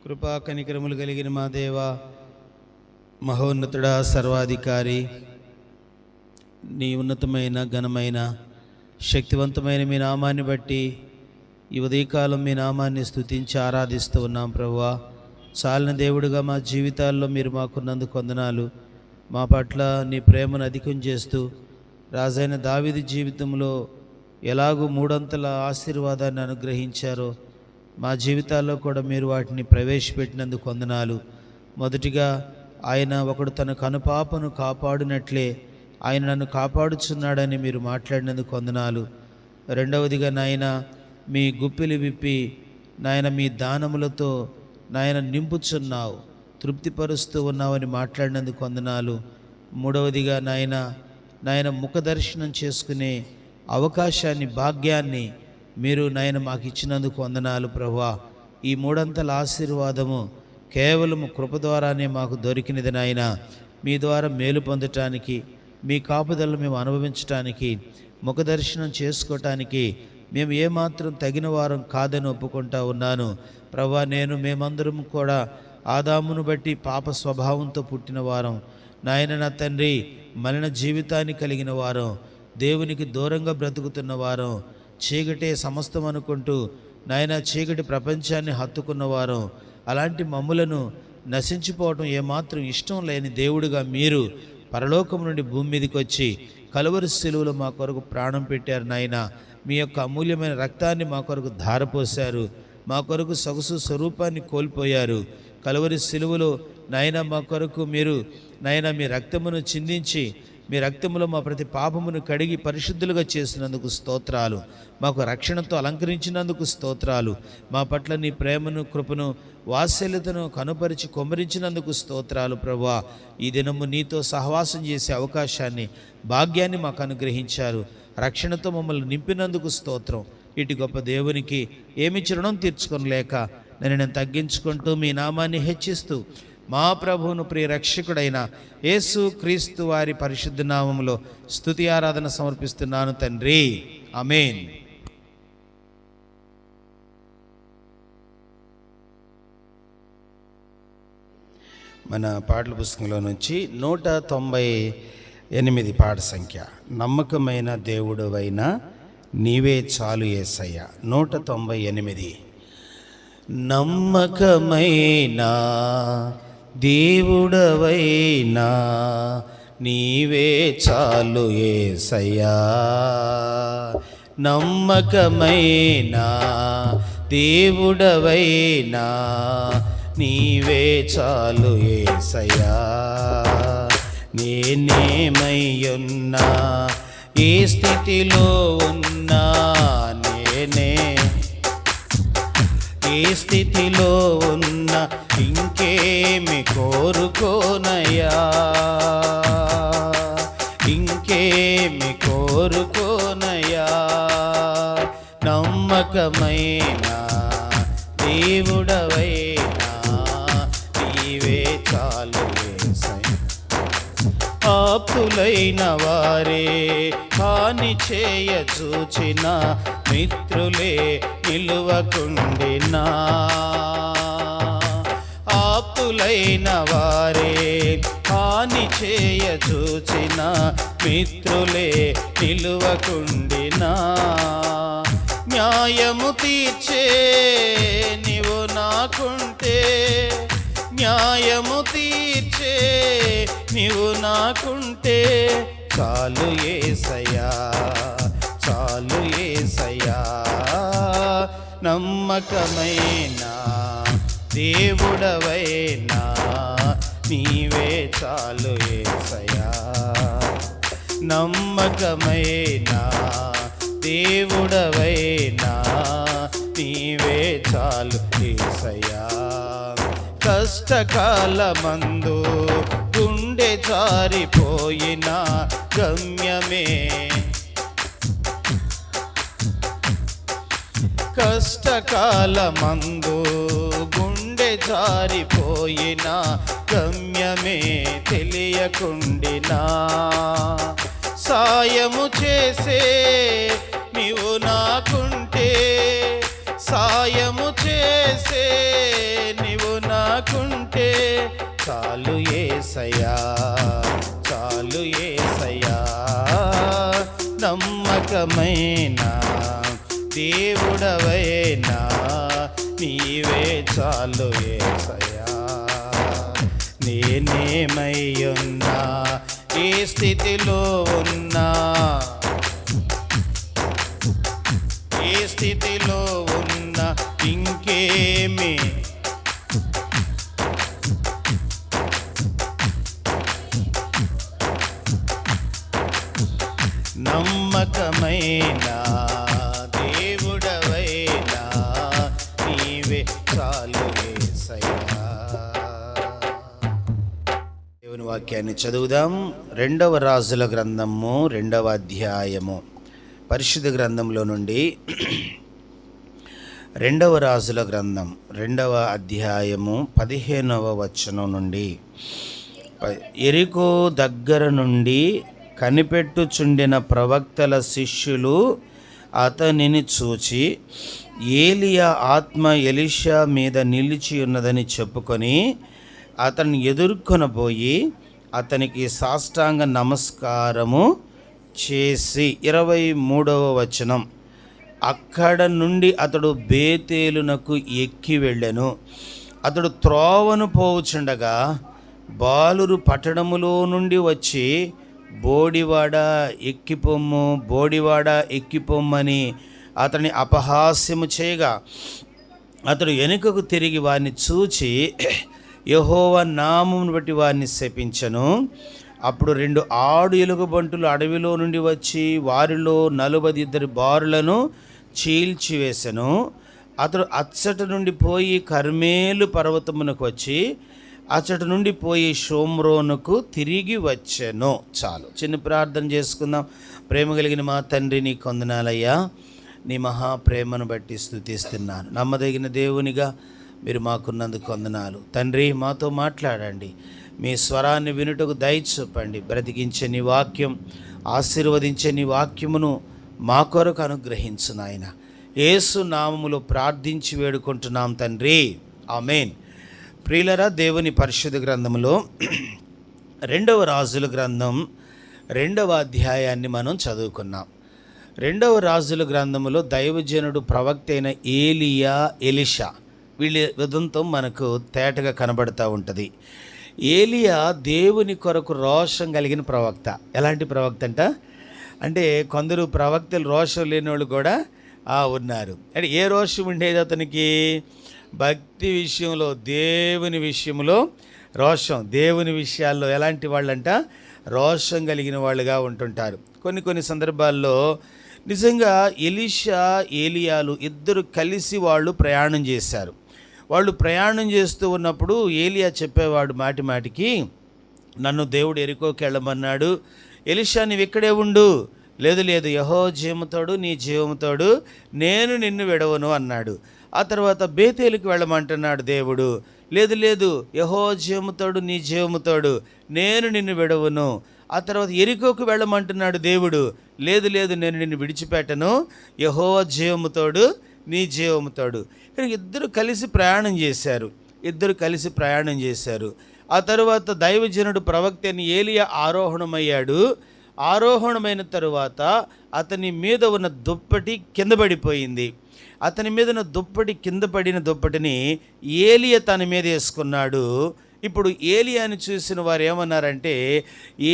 కృపా కనికరములు కలిగిన మా దేవ, మహోన్నతుడా, సర్వాధికారి, నీ ఉన్నతమైన ఘనమైన శక్తివంతమైన మీ నామాన్ని బట్టి ఈ ఉదయకాలం మీ నామాన్ని స్తుతించి ఆరాధిస్తూ ఉన్నాం ప్రభువా. చాలిన దేవుడుగా మా జీవితాల్లో మీరు మాకున్నందుకు వందనాలు. మా పట్ల నీ ప్రేమను అధికం చేస్తూ రాజైన దావీదు జీవితంలో ఎలాగూ మూడంతల ఆశీర్వాదాన్ని అనుగ్రహించారో మా జీవితాల్లో కూడా మీరు వాటిని ప్రవేశపెట్టినందుకు వందనాలు. మొదటిగా ఆయన ఒకడు తన కనుపాపను కాపాడినట్లే ఆయన నన్ను కాపాడుచున్నాడని మీరు మాట్లాడినందుకు వందనాలు. రెండవదిగా నాయన మీ గుప్పిలి విప్పి నాయన మీ దానములతో నాయన నింపుచున్నావు, తృప్తిపరుస్తూ ఉన్నావని మాట్లాడినందుకు వందనాలు. మూడవదిగా నాయన ముఖ దర్శనం చేసుకునే అవకాశాన్ని, భాగ్యాన్ని మీరు నాయన మాకు ఇచ్చినందుకు వందనాలు ప్రభువా. ఈ మూడంతల ఆశీర్వాదము కేవలము కృప ద్వారానే మాకు దొరికినది నాయన. మీ ద్వారా మేలు పొందటానికి, మీ కాపుదలను మేము అనుభవించటానికి, ముఖ దర్శనం చేసుకోవటానికి మేము ఏమాత్రం తగిన వారం కాదని ఒప్పుకుంటా ఉన్నాను ప్రభువా. మేమందరం కూడా ఆదామును బట్టి పాప స్వభావంతో పుట్టిన వారం నాయన. నా తండ్రి, మలిన జీవితాన్ని కలిగిన వారం, దేవునికి దూరంగా బ్రతుకుతున్న వారం, చీకటే సమస్తం అనుకుంటూ నాయన చీకటి ప్రపంచాన్ని హత్తుకున్నవారు. అలాంటి మమ్ములను నశించిపోవటం ఏమాత్రం ఇష్టం లేని దేవుడిగా మీరు పరలోకం నుండి భూమి మీదకి వచ్చి కలువరి శిలువలో మా కొరకు ప్రాణం పెట్టారు నాయన. మీ యొక్క అమూల్యమైన రక్తాన్ని మా కొరకు ధారపోశారు. మా కొరకు సొగసు స్వరూపాన్ని కోల్పోయారు. కలువరి శిలువలో నాయన మా కొరకు మీరు నాయన మీ రక్తమును చిందించి మీ రక్తములో మా ప్రతి పాపమును కడిగి పరిశుద్ధులుగా చేసినందుకు స్తోత్రాలు. మాకు రక్షణతో అలంకరించినందుకు స్తోత్రాలు. మా పట్ల నీ ప్రేమను, కృపను, వాత్సల్యతను కనుపరిచి కొమ్మరించినందుకు స్తోత్రాలు ప్రభువా. ఈ దినము నీతో సహవాసం చేసే అవకాశాన్ని, భాగ్యాన్ని మాకు అనుగ్రహించారు. రక్షణతో మమ్మల్ని నింపినందుకు స్తోత్రం. ఇటు గొప్ప దేవునికి ఏమి రుణం తీర్చుకొనలేక నేను తగ్గించుకుంటూ మీ నామాన్ని హెచ్చిస్తూ మా ప్రభువును ప్రియ రక్షకుడైన యేసు క్రీస్తు వారి పరిశుద్ధ నామములో స్తుతి ఆరాధన సమర్పిస్తున్నాను తండ్రి, ఆమేన్. మన పాటల పుస్తకంలో నుంచి 198 పాట సంఖ్య. నమ్మకమైన దేవుడవైనా నీవే చాలు యేసయ్యా. 198. నమ్మకమైన దేవుడవైనా నీవే చాలు యేసయ్యా. నమ్మకమైన దేవుడవైనా నీవే చాలు యేసయ్యా. నేనేమయ్యున్నా, ఏ స్థితిలో ఉన్నా, ఏ స్థితిలో ఉన్నా ఇంకేమి కోరుకోనయ్యా, ఇంకేమి కోరుకోనయ్యా. నమ్మకమైన దేవుడవైనా నీవే చాలు యేసయ్యా. ఆప్తులైన వారే హాని చేయ చూచిన మిత్రులే నిలువకుండినా, ఆప్తులైన వారే హాని చేయ చూచిన మిత్రులే నిలువకుండినా, న్యాయము తీర్చే నీవు నాకుంటే, న్యాయము తీర్చే నీవు నాకుంటే చాలు యేసయ్యా, చాలు యేసయ్యా. నమ్మకమైన దేవుడవైనా నీవే చాలు యేసయ్యా. నమ్మకమైన దేవుడవైనా నీవే చాలు యేసయ్యా. కష్టకాలమందు గుండె జారిపోయిన గమ్యమే, కష్టకాలమందు గుండె జారిపోయిన గమ్యమే తెలియకుండినా, సాయము చేసే నీవు నాకుంటే, సాయము చేసే నీవు నాకుంటే చాలు యేసయ్యా, చాలు యేసయ్యా. నమ్మకమైన దేవుడవైనా నీవే చాలు యేసయ్యా. నేనేమయ్యున్నా, ఏ స్థితిలో ఉన్నా, ఏ స్థితిలో ఉన్నా, ఇంకేమి నమ్మకమైన దేవుడవైనా నీవే చాలు యేసయ్యా. దేవుని వాక్యాన్ని చదువుదాం. 2వ రాజుల గ్రంథము 2వ అధ్యాయము, పరిశుద్ధ గ్రంథంలో నుండి 2వ రాజుల గ్రంథం 2వ అధ్యాయము 15వ వచనం నుండి. యెరికో దగ్గర నుండి కనిపెట్టుచుండిన ప్రవక్తల శిష్యులు అతనిని చూచి, ఏలియా ఆత్మ ఎలీషా మీద నిలిచి ఉన్నదని చెప్పుకొని అతన్ని ఎదుర్కొనబోయి అతనికి సాష్టాంగ నమస్కారము చేసి. 23వ వచనం. అక్కడ నుండి అతడు బేతేలునకు ఎక్కి వెళ్ళెను. అతడు త్రోవను పోవుచుండగా బాలురు పట్టణములో నుండి వచ్చి, బోడివాడ ఎక్కిపొమ్ము, బోడివాడ ఎక్కిపొమ్మని అతని అపహాస్యము చేయగా అతడు వెనుకకు తిరిగి వారిని చూచి యెహోవా నామమును బట్టి వారిని శపించెను. అప్పుడు 2 ఆడు ఎలుగుబంటులు అడవిలో నుండి వచ్చి వారిలో 42 బారులను చీల్చివేశను. అతడు అచ్చట నుండి పోయి కర్మేలు పర్వతమునకు వచ్చి అచ్చట నుండి పోయి షోమ్రోనుకు తిరిగి వచ్చెను. చాలు, చిన్న ప్రార్థన చేసుకుందాం. ప్రేమ కలిగిన మా తండ్రి, నీ కొందనాలయ్యా. నీ మహాప్రేమను బట్టి స్తుతిస్తున్నాను. నమ్మదగిన దేవునిగా మీరు మాకున్నందుకు వందనాలు తండ్రి. మాతో మాట్లాడండి, మీ స్వరాన్ని వినుటకు దయ చూపండి. బ్రతికించే నీ వాక్యం, ఆశీర్వదించే నీ వాక్యమును మా కొరకు అనుగ్రహించు నాయన. యేసు నామములో ప్రార్థించి వేడుకుంటున్నాం తండ్రి, ఆమేన్. ప్రియులరా, దేవుని పరిశుద్ధ గ్రంథంలో 2వ రాజుల గ్రంథం 2వ అధ్యాయాన్ని మనం చదువుకున్నాం. 2వ రాజుల గ్రంథంలో దైవజనుడు ప్రవక్త అయిన ఏలియా, ఎలీషా వీళ్ళ ఉదంతం మనకు తేటగా కనబడుతూ ఉంటుంది. ఏలియా దేవుని కొరకు రోషం కలిగిన ప్రవక్త. ఎలాంటి ప్రవక్త అంటే కొందరు ప్రవక్తలు రోషం లేని వాళ్ళు కూడా ఉన్నారు. అంటే ఏ రోషం ఉండేది అతనికి? భక్తి విషయంలో, దేవుని విషయంలో రోషం. దేవుని విషయాల్లో ఎలాంటి వాళ్ళంట? రోషం కలిగిన వాళ్ళుగా ఉంటుంటారు. కొన్ని సందర్భాల్లో నిజంగా ఎలీషా, ఏలియాలు ఇద్దరు కలిసి వాళ్ళు ప్రయాణం చేశారు. వాళ్ళు ప్రయాణం చేస్తూ ఉన్నప్పుడు ఏలియా చెప్పేవాడు మాటికి, నన్ను దేవుడు యెరికోకి వెళ్ళమన్నాడు, ఎలీషా నీవు ఇక్కడే ఉండు. లేదు యెహోవా జీవముతోడు, నీ జీవముతోడు నేను నిన్ను విడవను అన్నాడు. ఆ తర్వాత బేతేలుకి వెళ్ళమంటున్నాడు దేవుడు. లేదు యెహోవా జీవముతోడు, నీ జీవముతోడు నేను నిన్ను విడవను. ఆ తర్వాత యెరికోకు వెళ్ళమంటున్నాడు దేవుడు. లేదు నేను నిన్ను విడిచిపెట్టను, యెహోవా జీవముతోడు, నీ జీవముతోడు. కానీ ఇద్దరు కలిసి ప్రయాణం చేశారు. ఆ తర్వాత దైవజనుడు ప్రవక్త అని ఏలియా ఆరోహణమయ్యాడు. ఆరోహణమైన తరువాత అతని మీద ఉన్న దుప్పటి కింద పడిపోయింది. అతని మీద ఉన్న దుప్పటి కింద పడిన దుప్పటిని ఏలియా తన మీద వేసుకున్నాడు. ఇప్పుడు ఏలియాని చూసిన వారు ఏమన్నారంటే,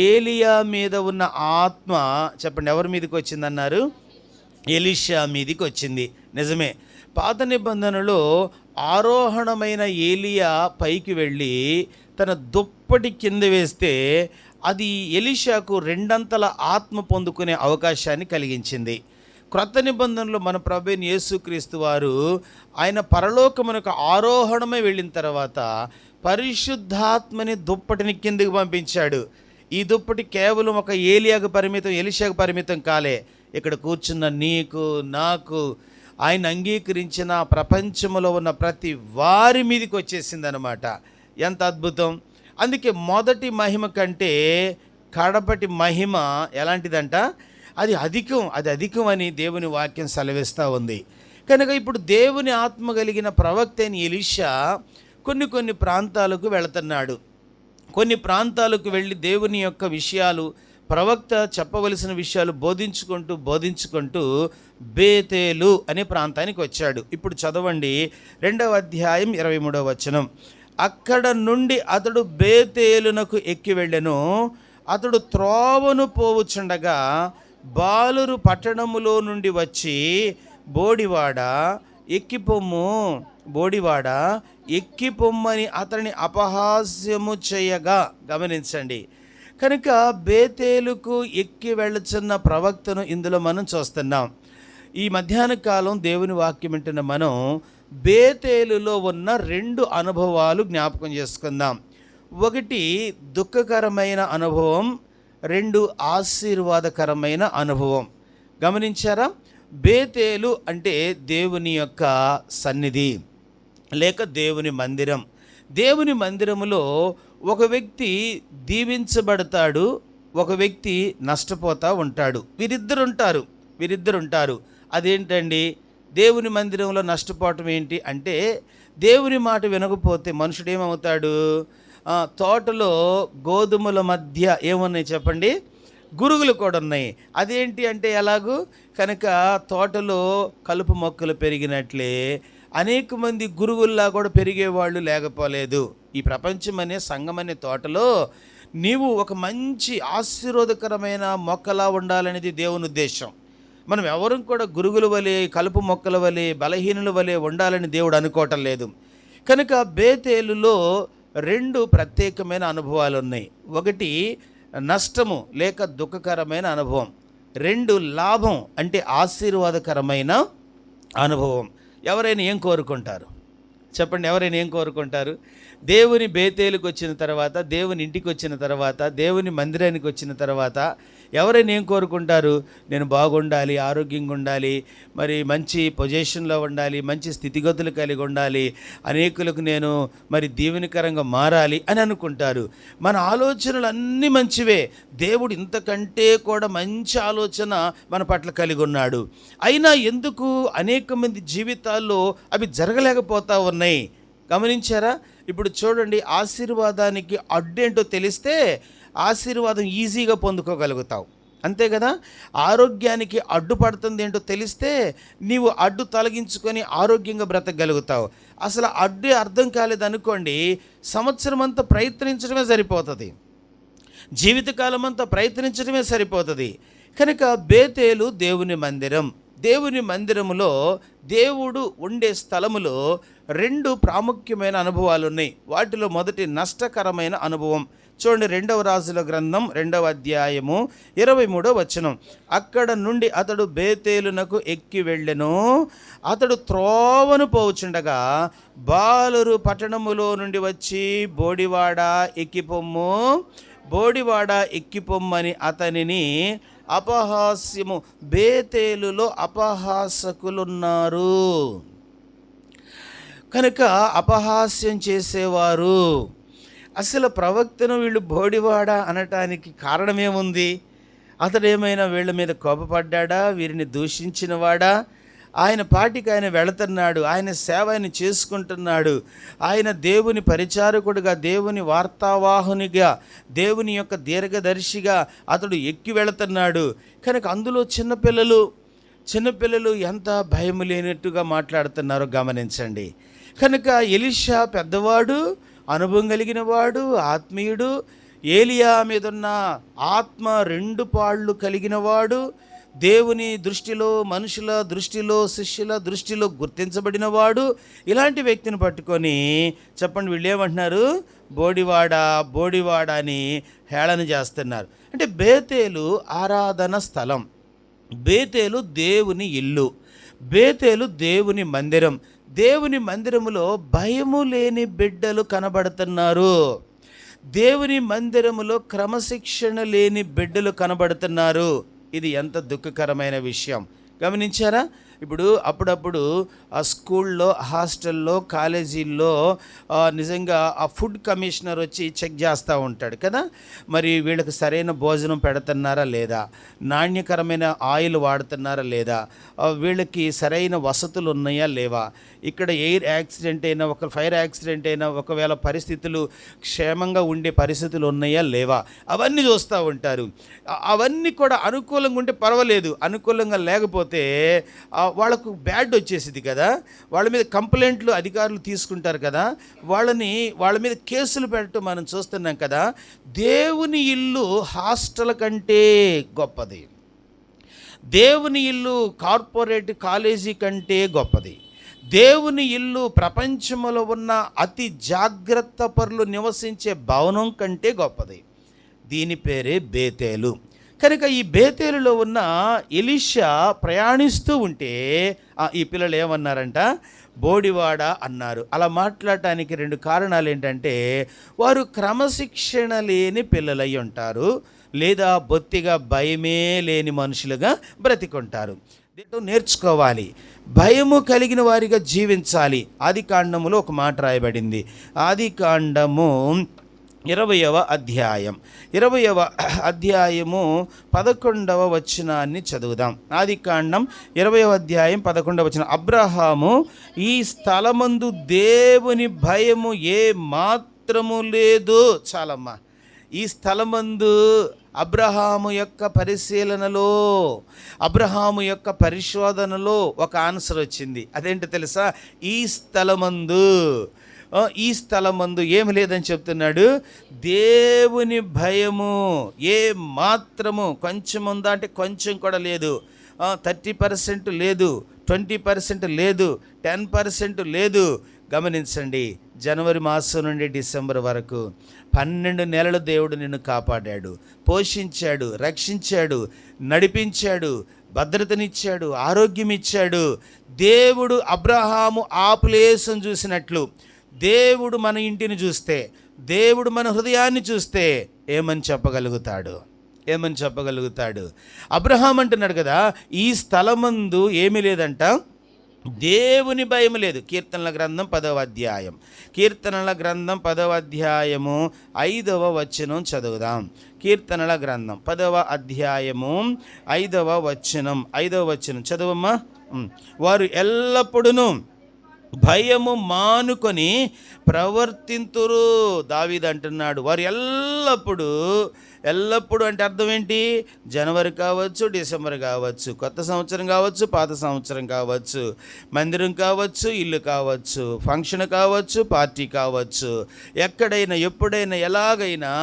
ఏలియా మీద ఉన్న ఆత్మ, చెప్పండి ఎవరి మీదకి వచ్చిందన్నారు? ఎలీషా మీదికి వచ్చింది. నిజమే, పాత నిబంధనలో ఆరోహణమైన ఏలియా పైకి వెళ్ళి తన దుప్పటి కింద వేస్తే అది ఎలీషాకు 2 ఆత్మ పొందుకునే అవకాశాన్ని కలిగించింది. క్రొత్త నిబంధనలో మన ప్రభువైన యేసుక్రీస్తు వారు ఆయన పరలోకమునకు ఆరోహణమై వెళ్ళిన తర్వాత పరిశుద్ధాత్మని దుప్పటిని కిందకి పంపించాడు. ఈ దుప్పటి కేవలం ఒక ఏలియాకు పరిమితం, ఎలీషాకు పరిమితం కాలే. ఇక్కడ కూర్చున్న నీకు, నాకు, ఆయన అంగీకరించిన ప్రపంచంలో ఉన్న ప్రతి వారి మీదకి వచ్చేసిందనమాట. ఎంత అద్భుతం! అందుకే మొదటి మహిమ కంటే కడపటి మహిమ ఎలాంటిదంట? అది అధికం అని దేవుని వాక్యం సెలవిస్తూ ఉంది. కనుక ఇప్పుడు దేవుని ఆత్మ కలిగిన ప్రవక్త అయిన ఎలీషా కొన్ని ప్రాంతాలకు వెళుతున్నాడు. కొన్ని ప్రాంతాలకు వెళ్ళి దేవుని యొక్క విషయాలు, ప్రవక్త చెప్పవలసిన విషయాలు బోధించుకుంటూ బేతేలు అనే ప్రాంతానికి వచ్చాడు. ఇప్పుడు చదవండి 2వ అధ్యాయం 23వ వచనం. అక్కడ నుండి అతడు బేతేలునకు ఎక్కి వెళ్ళెను. అతడు త్రోవను పోవుచుండగా బాలురు పట్టణములో నుండి వచ్చి బోడివాడ ఎక్కిపొమ్మని అతని అపహాస్యము చేయగా. గమనించండి, కనుక బేతేలుకు ఎక్కి వెళ్ళుచున్న ప్రవక్తను ఇందులో మనం చూస్తున్నాం. ఈ మధ్యాహ్న కాలం దేవుని వాక్యం వింటున్న మనం బేతేలులో ఉన్న 2 అనుభవాలు జ్ఞాపకం చేసుకుందాం. ఒకటి దుఃఖకరమైన అనుభవం, 2 ఆశీర్వాదకరమైన అనుభవం. గమనించారా? బేతేలు అంటే దేవుని యొక్క సన్నిధి లేక దేవుని మందిరం. దేవుని మందిరములో ఒక వ్యక్తి దీవించబడతాడు, ఒక వ్యక్తి నష్టపోతూ ఉంటాడు. వీరిద్దరు ఉంటారు. అదేంటండి? దేవుని మందిరంలో నష్టపోవటం ఏంటి అంటే, దేవుని మాట వినకపోతే మనుషుడు ఏమవుతాడు? తోటలో గోధుమల మధ్య ఏమున్నాయి చెప్పండి? గురుగులు కూడా ఉన్నాయి. అదేంటి అంటే ఎలాగూ? కనుక తోటలో కలుపు మొక్కలు పెరిగినట్లే అనేక మంది గురుగుల్లా కూడా పెరిగేవాళ్ళు లేకపోలేదు. ఈ ప్రపంచం అనే సంఘం అనే తోటలో నీవు ఒక మంచి ఆశీర్వాదకరమైన మొక్కలా ఉండాలనేది దేవుని ఉద్దేశం. మనం ఎవరు కూడా గురుగుల వలె, కలుపు మొక్కల వలె, బలహీనుల వలె ఉండాలని దేవుడు అనుకోవటం లేదు. కనుక బేతేలులో 2 ప్రత్యేకమైన అనుభవాలు ఉన్నాయి. ఒకటి నష్టము లేక దుఃఖకరమైన అనుభవం, 2 లాభం అంటే ఆశీర్వాదకరమైన అనుభవం. ఎవరైనా ఏం కోరుకుంటారు చెప్పండి? ఎవరైనా ఏం కోరుకుంటారు? దేవుని బేతేలుకు వచ్చిన తర్వాత, దేవుని ఇంటికి వచ్చిన తర్వాత, దేవుని మందిరానికి వచ్చిన తర్వాత ఎవరైనా ఏం కోరుకుంటారు? నేను బాగుండాలి, ఆరోగ్యంగా ఉండాలి, మరి మంచి పొజిషన్లో ఉండాలి, మంచి స్థితిగతులు కలిగి ఉండాలి, అనేకులకు నేను మరి దీవెనకరంగా మారాలి అని అనుకుంటారు. మన ఆలోచనలు అన్నీ మంచివే. దేవుడు ఇంతకంటే కూడా మంచి ఆలోచన మన పట్ల కలిగి ఉన్నాడు. అయినా ఎందుకు అనేక మంది జీవితాల్లో అవి జరగలేకపోతా ఉన్నాయి? గమనించారా? ఇప్పుడు చూడండి, ఆశీర్వాదానికి అడ్డేంటో తెలిస్తే ఆశీర్వాదం ఈజీగా పొందుకోగలుగుతావు, అంతే కదా? ఆరోగ్యానికి అడ్డుపడుతుంది ఏంటో తెలిస్తే నీవు అడ్డు తొలగించుకొని ఆరోగ్యంగా బ్రతకగలుగుతావు. అసలు అడ్డు అర్థం కాలేదనుకోండి, సంవత్సరం అంతా ప్రయత్నించడమే సరిపోతుంది, జీవితకాలం అంతా ప్రయత్నించడమే సరిపోతుంది. కనుక బేతేలు దేవుని మందిరం. దేవుని మందిరములో దేవుడు ఉండే స్థలములో 2 ప్రాముఖ్యమైన అనుభవాలు ఉన్నాయి. వాటిలో మొదటి నష్టకరమైన అనుభవం చూడండి. 2వ రాజుల గ్రంథం 2వ అధ్యాయము 23వ వచనం. అక్కడ నుండి అతడు బేతేలునకు ఎక్కి వెళ్ళెను. అతడు త్రోవను పోవుచుండగా బాలురు పట్టణములో నుండి వచ్చి బోడివాడ ఎక్కిపొమ్మని అతనిని అపహాస్యము. బేతేలులో అపహాసకులున్నారు కనుక అపహాస్యం చేసేవారు. అసలు ప్రవక్తను వీళ్ళు బోడివాడ అనటానికి కారణమేముంది? అతడేమైనా వీళ్ళ మీద కోపపడ్డా? వీరిని దూషించినవాడా? ఆయన పాటికి ఆయన వెళుతున్నాడు, ఆయన సేవ ఆయన చేసుకుంటున్నాడు. ఆయన దేవుని పరిచారకుడిగా, దేవుని వార్తావాహునిగా, దేవుని యొక్క దీర్ఘదర్శిగా అతడు ఎక్కి వెళుతున్నాడు. కనుక అందులో చిన్నపిల్లలు ఎంత భయం లేనట్టుగా మాట్లాడుతున్నారో గమనించండి. కనుక ఎలీషా పెద్దవాడు, అనుభవం కలిగిన వాడు, ఆత్మీయుడు. ఏలియా మీదున్న ఆత్మ 2 పాళ్ళు కలిగిన వాడు. దేవుని దృష్టిలో, మనుషుల దృష్టిలో, శిష్యుల దృష్టిలో గుర్తించబడిన వాడు. ఇలాంటి వ్యక్తిని పట్టుకొని చెప్పండి, వీళ్ళు ఏమంటున్నారు? బోడివాడ అని హేళన చేస్తున్నారు. అంటే బేతేలు ఆరాధన స్థలం, బేతేలు దేవుని ఇల్లు, బేతేలు దేవుని మందిరం. దేవుని మందిరములో భయము లేని బిడ్డలు కనబడుతున్నారు. దేవుని మందిరములో క్రమశిక్షణ లేని బిడ్డలు కనబడుతున్నారు. ఇది ఎంత దుఃఖకరమైన విషయం గమనించారా? ఇప్పుడు అప్పుడప్పుడు ఆ స్కూల్లో, హాస్టల్లో, కాలేజీల్లో నిజంగా ఆ ఫుడ్ కమిషనర్ వచ్చి చెక్ చేస్తూ ఉంటాడు కదా. మరి వీళ్ళకి సరైన భోజనం పెడుతున్నారా లేదా, నాణ్యకరమైన ఆయిల్ వాడుతున్నారా లేదా, వీళ్ళకి సరైన వసతులు ఉన్నాయా లేవా, ఇక్కడ ఎయిర్ యాక్సిడెంట్ అయినా, ఒక ఫైర్ యాక్సిడెంట్ అయినా, ఒకవేళ పరిస్థితులు క్షేమంగా ఉండే పరిస్థితులు ఉన్నాయా లేవా, అవన్నీ చూస్తూ ఉంటారు. అవన్నీ కూడా అనుకూలంగా ఉంటే పర్వాలేదు, అనుకూలంగా లేకపోతే వాళ్ళకు బ్యాడ్ వచ్చేసింది కదా, వాళ్ళ మీద కంప్లైంట్లు అధికారులు తీసుకుంటారు కదా, వాళ్ళ మీద కేసులు పెట్టడం మనం చూస్తున్నాం కదా. దేవుని ఇల్లు హాస్టల్ కంటే గొప్పది, దేవుని ఇల్లు కార్పొరేట్ కాలేజీ కంటే గొప్పది, దేవుని ఇల్లు ప్రపంచంలో ఉన్న అతి జాగ్రత్త పరులు నివసించే భవనం కంటే గొప్పది. దీని పేరే బేతేలు. కనుక ఈ బేతేలులో ఉన్న ఎలీషా ప్రయాణిస్తూ ఉంటే ఈ పిల్లలు ఏమన్నారంట, బోడివాడ అన్నారు. అలా మాట్లాడటానికి 2 కారణాలు ఏంటంటే, వారు క్రమశిక్షణ లేని పిల్లలై ఉంటారు, లేదా బొత్తిగా భయమే లేని మనుషులుగా బ్రతికుంటారు. నేర్చుకోవాలి, భయము కలిగిన వారిగా జీవించాలి. ఆదికాండములో ఒక మాట రాయబడింది. ఆదికాండము 20వ అధ్యాయం 11వ వచనాన్ని చదువుదాం. ఆదికాండం 20వ అధ్యాయం 11వ వచనం. అబ్రహాము ఈ స్థలమందు దేవుని భయము ఏ మాత్రము లేదు. చాలమ్మా, ఈ స్థలమందు అబ్రహాము యొక్క పరిశీలనలో, అబ్రహాము యొక్క పరిశోధనలో ఒక ఆన్సర్ వచ్చింది. అదేంటో తెలుసా? ఈ స్థలమందు ఏమి లేదని చెప్తున్నాడు. దేవుని భయము ఏ మాత్రము, కొంచెం ఉందా అంటే కొంచెం కూడా లేదు, 30% లేదు, 20% లేదు, 10% లేదు. గమనించండి, జనవరి మాసం నుండి డిసెంబర్ వరకు 12 నెలలు దేవుడు నిన్ను కాపాడాడు, పోషించాడు, రక్షించాడు, నడిపించాడు, భద్రతనిచ్చాడు, ఆరోగ్యం ఇచ్చాడు. దేవుడు అబ్రహాము ఆ ప్లేస్ను చూసినట్లు దేవుడు మన ఇంటిని చూస్తే, దేవుడు మన హృదయాన్ని చూస్తే ఏమని చెప్పగలుగుతాడు? అబ్రహాం అంటున్నాడు కదా, ఈ స్థలమందు ఏమీ లేదంట, దేవుని భయం లేదు. కీర్తనల గ్రంథం 10వ అధ్యాయం 5వ వచనం చదువుదాం. కీర్తనల గ్రంథం 10వ అధ్యాయము 5వ వచనం చదువమ్మా. వారు ఎల్లప్పుడూ భయము మానుకొని ప్రవర్తింతురు. దావీదు అంటున్నాడు, వారు ఎల్లప్పుడూ అంటే అర్థం ఏంటి? జనవరి కావచ్చు, డిసెంబర్ కావచ్చు, కొత్త సంవత్సరం కావచ్చు, పాత సంవత్సరం కావచ్చు, మందిరం కావచ్చు, ఇల్లు కావచ్చు, ఫంక్షన్ కావచ్చు, పార్టీ కావచ్చు, ఎక్కడైనా ఎప్పుడైనా ఎలాగైనా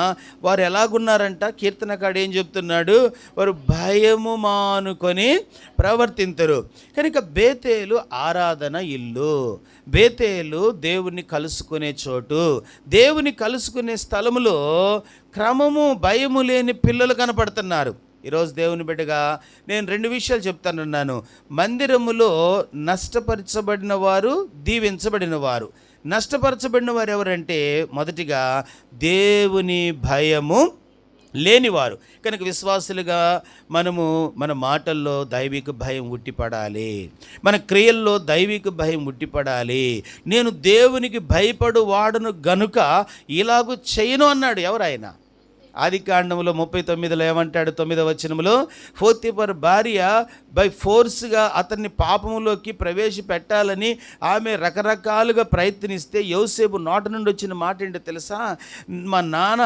వారు ఎలాగున్నారంట? కీర్తనకాడు ఏం చెప్తున్నాడు? వారు భయము మానుకొని ప్రవర్తింతురు. కనుక బేతేలు ఆరాధన ఇల్లు, బేతేలు దేవుని కలుసుకునే చోటు, దేవుని కలుసుకునే స్థలములో క్రమము భయము లేని పిల్లలు కనపడుతున్నారు. ఈరోజు దేవుని బిడ్డగా నేను 2 విషయాలు చెప్తానున్నాను. మందిరములో నష్టపరచబడిన వారు, దీవించబడిన వారు. నష్టపరచబడిన వారు ఎవరంటే, మొదటిగా దేవుని భయము లేనివారు. కనుక విశ్వాసులుగా మన మాటల్లో దైవిక భయం ఉట్టిపడాలి, మన క్రియల్లో దైవిక భయం ఉట్టిపడాలి. నేను దేవునికి భయపడు వాడును గనుక ఇలాగూ చేయను అన్నాడు. ఎవరాయన? ఆదికాండంలో 39లో ఏమంటాడు? 9వ వచనంలో, పోతీఫరు భార్య బై ఫోర్స్గా అతన్ని పాపములోకి ప్రవేశపెట్టాలని ఆమె రకరకాలుగా ప్రయత్నిస్తే యోసేపు నోట నుండి వచ్చిన మాట ఏంటో తెలుసా? మా నాన్న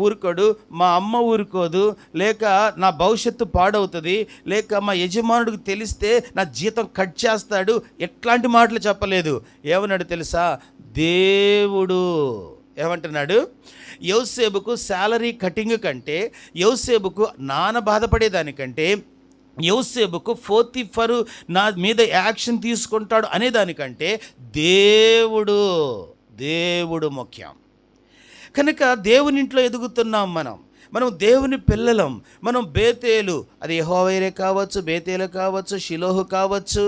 ఊరుకోడు, మా అమ్మ ఊరుకోదు, లేక నా భవిష్యత్తు పాడవుతుంది, లేక మా యజమానుడికి తెలిస్తే నా జీతం కట్ చేస్తాడు. ఎట్లాంటి మాటలు చెప్పలేదు. ఏమన్నాడు తెలుసా? దేవుడు ఏమంటున్నాడు? యోసేపుకు శాలరీ కటింగ్ కంటే, యోసేపుకు నాన్న బాధపడేదానికంటే, యోసేపుకు పోతీఫరు నా మీద యాక్షన్ తీసుకుంటాడు అనేదానికంటే దేవుడు ముఖ్యం. కనుక దేవుని ఇంట్లో ఎదుగుతున్నాం మనం దేవుని పిల్లలం. మనం బేతేలు, అది యెహోవా కావచ్చు, బేతేలు కావచ్చు, షిలోహు కావచ్చు,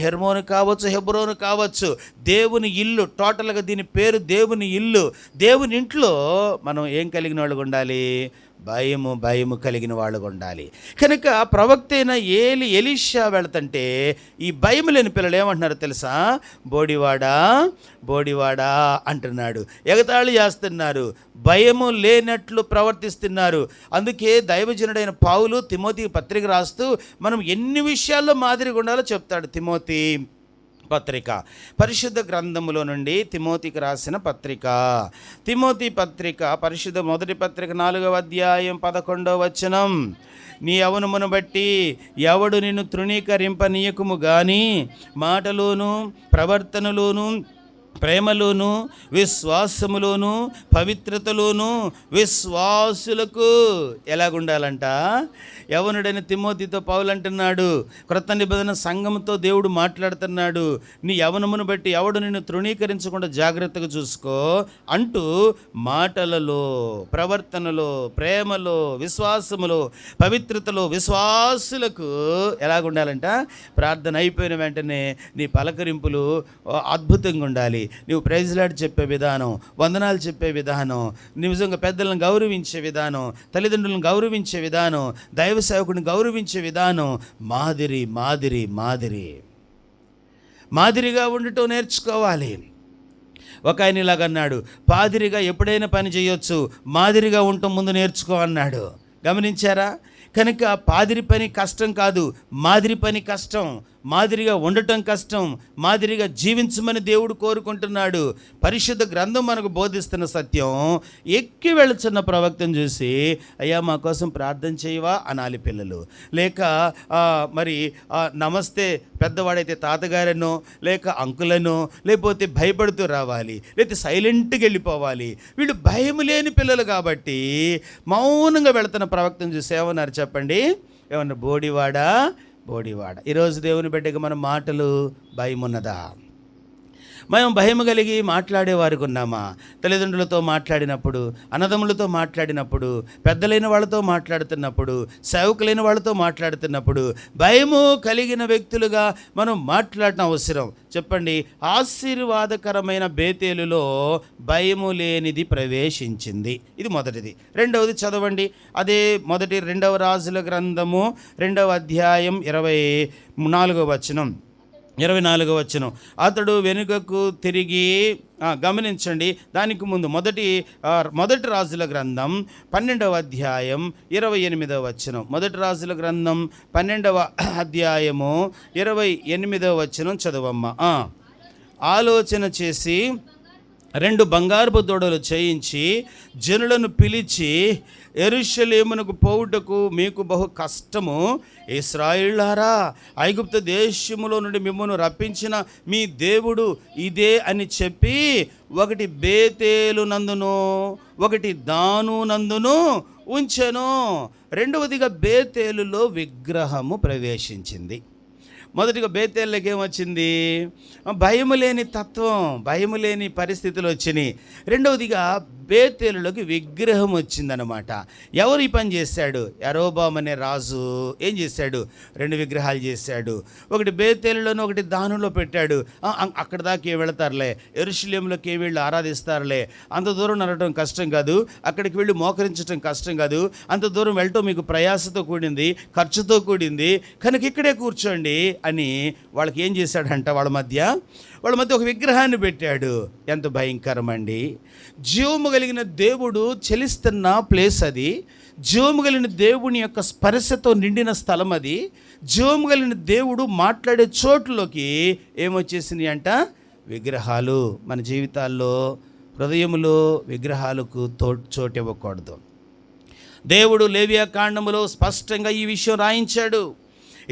హెర్మోను కావచ్చు, హెబ్రోను కావచ్చు, దేవుని ఇల్లు. టోటల్గా దీని పేరు దేవుని ఇల్లు. దేవుని ఇంట్లో మనం ఏం కలిగిన వాళ్ళు ఉండాలి? భయము కలిగిన వాళ్ళుగా ఉండాలి. కనుక ప్రవక్త అయిన ఎలీషా వెళుతుంటే ఈ భయం లేని పిల్లలు ఏమంటున్నారో తెలుసా? బోడివాడా అంటున్నాడు. ఎగతాళి చేస్తున్నారు, భయము లేనట్లు ప్రవర్తిస్తున్నారు. అందుకే దైవజనుడైన పౌలు తిమోతికి పత్రిక రాస్తూ మనం ఎన్ని విషయాల్లో మాదిరిగా ఉండాలో చెప్తాడు. తిమోతి పత్రిక, పరిశుద్ధ గ్రంథములో నుండి తిమోతికి రాసిన పత్రిక, తిమోతి పత్రిక, పరిశుద్ధ మొదటి పత్రిక 4వ అధ్యాయం 11వ వచనం. నీ యవ్వనమును బట్టి ఎవడు నిన్ను తృణీకరింపనీయకుము గాని మాటలోను ప్రవర్తనలోను ప్రేమలోను విశ్వాసములోను పవిత్రతలోను విశ్వాసులకు ఎలాగుండాలంట? యవనుడైన తిమోతితో పౌలు అంటున్నాడు, క్రొత్త నిబంధన సంఘంతో దేవుడు మాట్లాడుతున్నాడు. నీ యవనమును బట్టి ఎవడు నిన్ను తృణీకరించకుండా జాగ్రత్తగా చూసుకో అంటూ మాటలలో ప్రవర్తనలో ప్రేమలో విశ్వాసములో పవిత్రతలో విశ్వాసులకు ఎలాగుండాలంట? ప్రార్థన అయిపోయిన వెంటనే నీ పలకరింపులు అద్భుతంగా ఉండాలి. నువ్వు ప్రైజ్ లార్డ్ చెప్పే విధానం, వందనాలు చెప్పే విధానం, నిజంగా పెద్దలను గౌరవించే విధానం, తల్లిదండ్రులను గౌరవించే విధానం, దైవ సేవకుడిని గౌరవించే విధానం మాదిరిగా ఉండటం నేర్చుకోవాలి. ఒక ఆయన ఇలాగన్నాడు, పాదిరిగా ఎప్పుడైనా పని చేయొచ్చు, మాదిరిగా ఉండటం ముందు నేర్చుకో అన్నాడు. గమనించారా? కనుక పాదిరి పని కష్టం కాదు, మాదిరి పని కష్టం. మాదిరిగా ఉండటం కష్టం, మాదిరిగా జీవించమని దేవుడు కోరుకుంటున్నాడు. పరిశుద్ధ గ్రంథం మనకు బోధిస్తున్న సత్యం. ఎక్కి వెళుతున్న ప్రవక్తను చూసి, అయ్యా మా కోసం ప్రార్థన చేయవా అనాలి పిల్లలు. లేక మరి నమస్తే పెద్దవాడైతే తాతగారనో లేక అంకులనో లేకపోతే భయపడుతూ రావాలి, లేకపోతే సైలెంట్గా వెళ్ళిపోవాలి. వీళ్ళు భయం లేని పిల్లలు కాబట్టి మౌనంగా వెళుతున్న ప్రవక్తను చూసి ఏమన్నారు చెప్పండి? ఏమన్నా? బోడివాడా. ఈరోజు దేవుని బిడ్డకి మన మాటలు భయం ఉన్నదా? మనం భయం కలిగి మాట్లాడేవారికి ఉన్నామా? తల్లిదండ్రులతో మాట్లాడినప్పుడు, అన్నదమ్ములతో మాట్లాడినప్పుడు, పెద్దలైన వాళ్ళతో మాట్లాడుతున్నప్పుడు, సేవకులైన వాళ్ళతో మాట్లాడుతున్నప్పుడు భయము కలిగిన వ్యక్తులుగా మనం మాట్లాడటం అవసరం. చెప్పండి, ఆశీర్వాదకరమైన బేతేలులో భయము లేనిది ప్రవేశించింది. ఇది మొదటిది. రెండవది చదవండి, అదే మొదటి 2వ రాజుల గ్రంథము 2వ అధ్యాయం 24వ వచనం. అతడు వెనుకకు తిరిగి, గమనించండి, దానికి ముందు మొదటి రాజుల గ్రంథం 12వ అధ్యాయం 28వ వచనం. మొదటి రాజుల గ్రంథం 12వ అధ్యాయము 28వ వచనం చదవమ్మా. ఆలోచన చేసి 2 బంగారపు దూడలు చేయించి జనులను పిలిచి, యెరూషలేమునకు పోవుటకు మీకు బహు కష్టము. ఇశ్రాయేలులారా, ఐగుప్తు దేశములో నుండి మిమ్మల్ని రప్పించిన మీ దేవుడు ఇదే అని చెప్పి, ఒకటి బేతేలు నందును ఒకటి దాను నందును ఉంచెను. రెండవదిగా బేతేలులో విగ్రహము ప్రవేశించింది. మొదటిగా బేతేళ్ళకి ఏమొచ్చింది? భయము లేని తత్వం, భయము లేని పరిస్థితులు వచ్చినాయి. రెండవదిగా బేతేలులోకి విగ్రహం వచ్చిందనమాట. ఎవరు ఈ పని చేశాడు? యరొబాము అనే రాజు ఏం చేశాడు? 2 విగ్రహాలు చేశాడు. ఒకటి బేతేలులోనూ ఒకటి దానులో పెట్టాడు. అక్కడ దాకా వెళతారులే, యెరూషలేములోకి వీళ్ళు ఆరాధిస్తారులే, అంత దూరం నడవడం కష్టం కాదు, అక్కడికి వెళ్ళి మోకరించడం కష్టం కాదు, అంత దూరం వెళ్ళటం మీకు ప్రయాసతో కూడింది, ఖర్చుతో కూడింది, కనుక ఇక్కడే కూర్చోండి అని వాళ్ళకి ఏం చేశాడంట? వాళ్ళ మధ్య ఒక విగ్రహాన్ని పెట్టాడు. ఎంత భయంకరం అండి! జీవము కలిగిన దేవుడు చెలిస్తున్న ప్లేస్ అది, జీవము కలిగిన దేవుని యొక్క స్పర్శతో నిండిన స్థలం అది, జీవము కలిగిన దేవుడు మాట్లాడే చోట్లోకి ఏమొచ్చేసినాయి అంట? విగ్రహాలు. మన జీవితాల్లో హృదయములో విగ్రహాలకు చోటు ఇవ్వకూడదు. దేవుడు లేవియా కాండములో స్పష్టంగా ఈ విషయం రాయించాడు.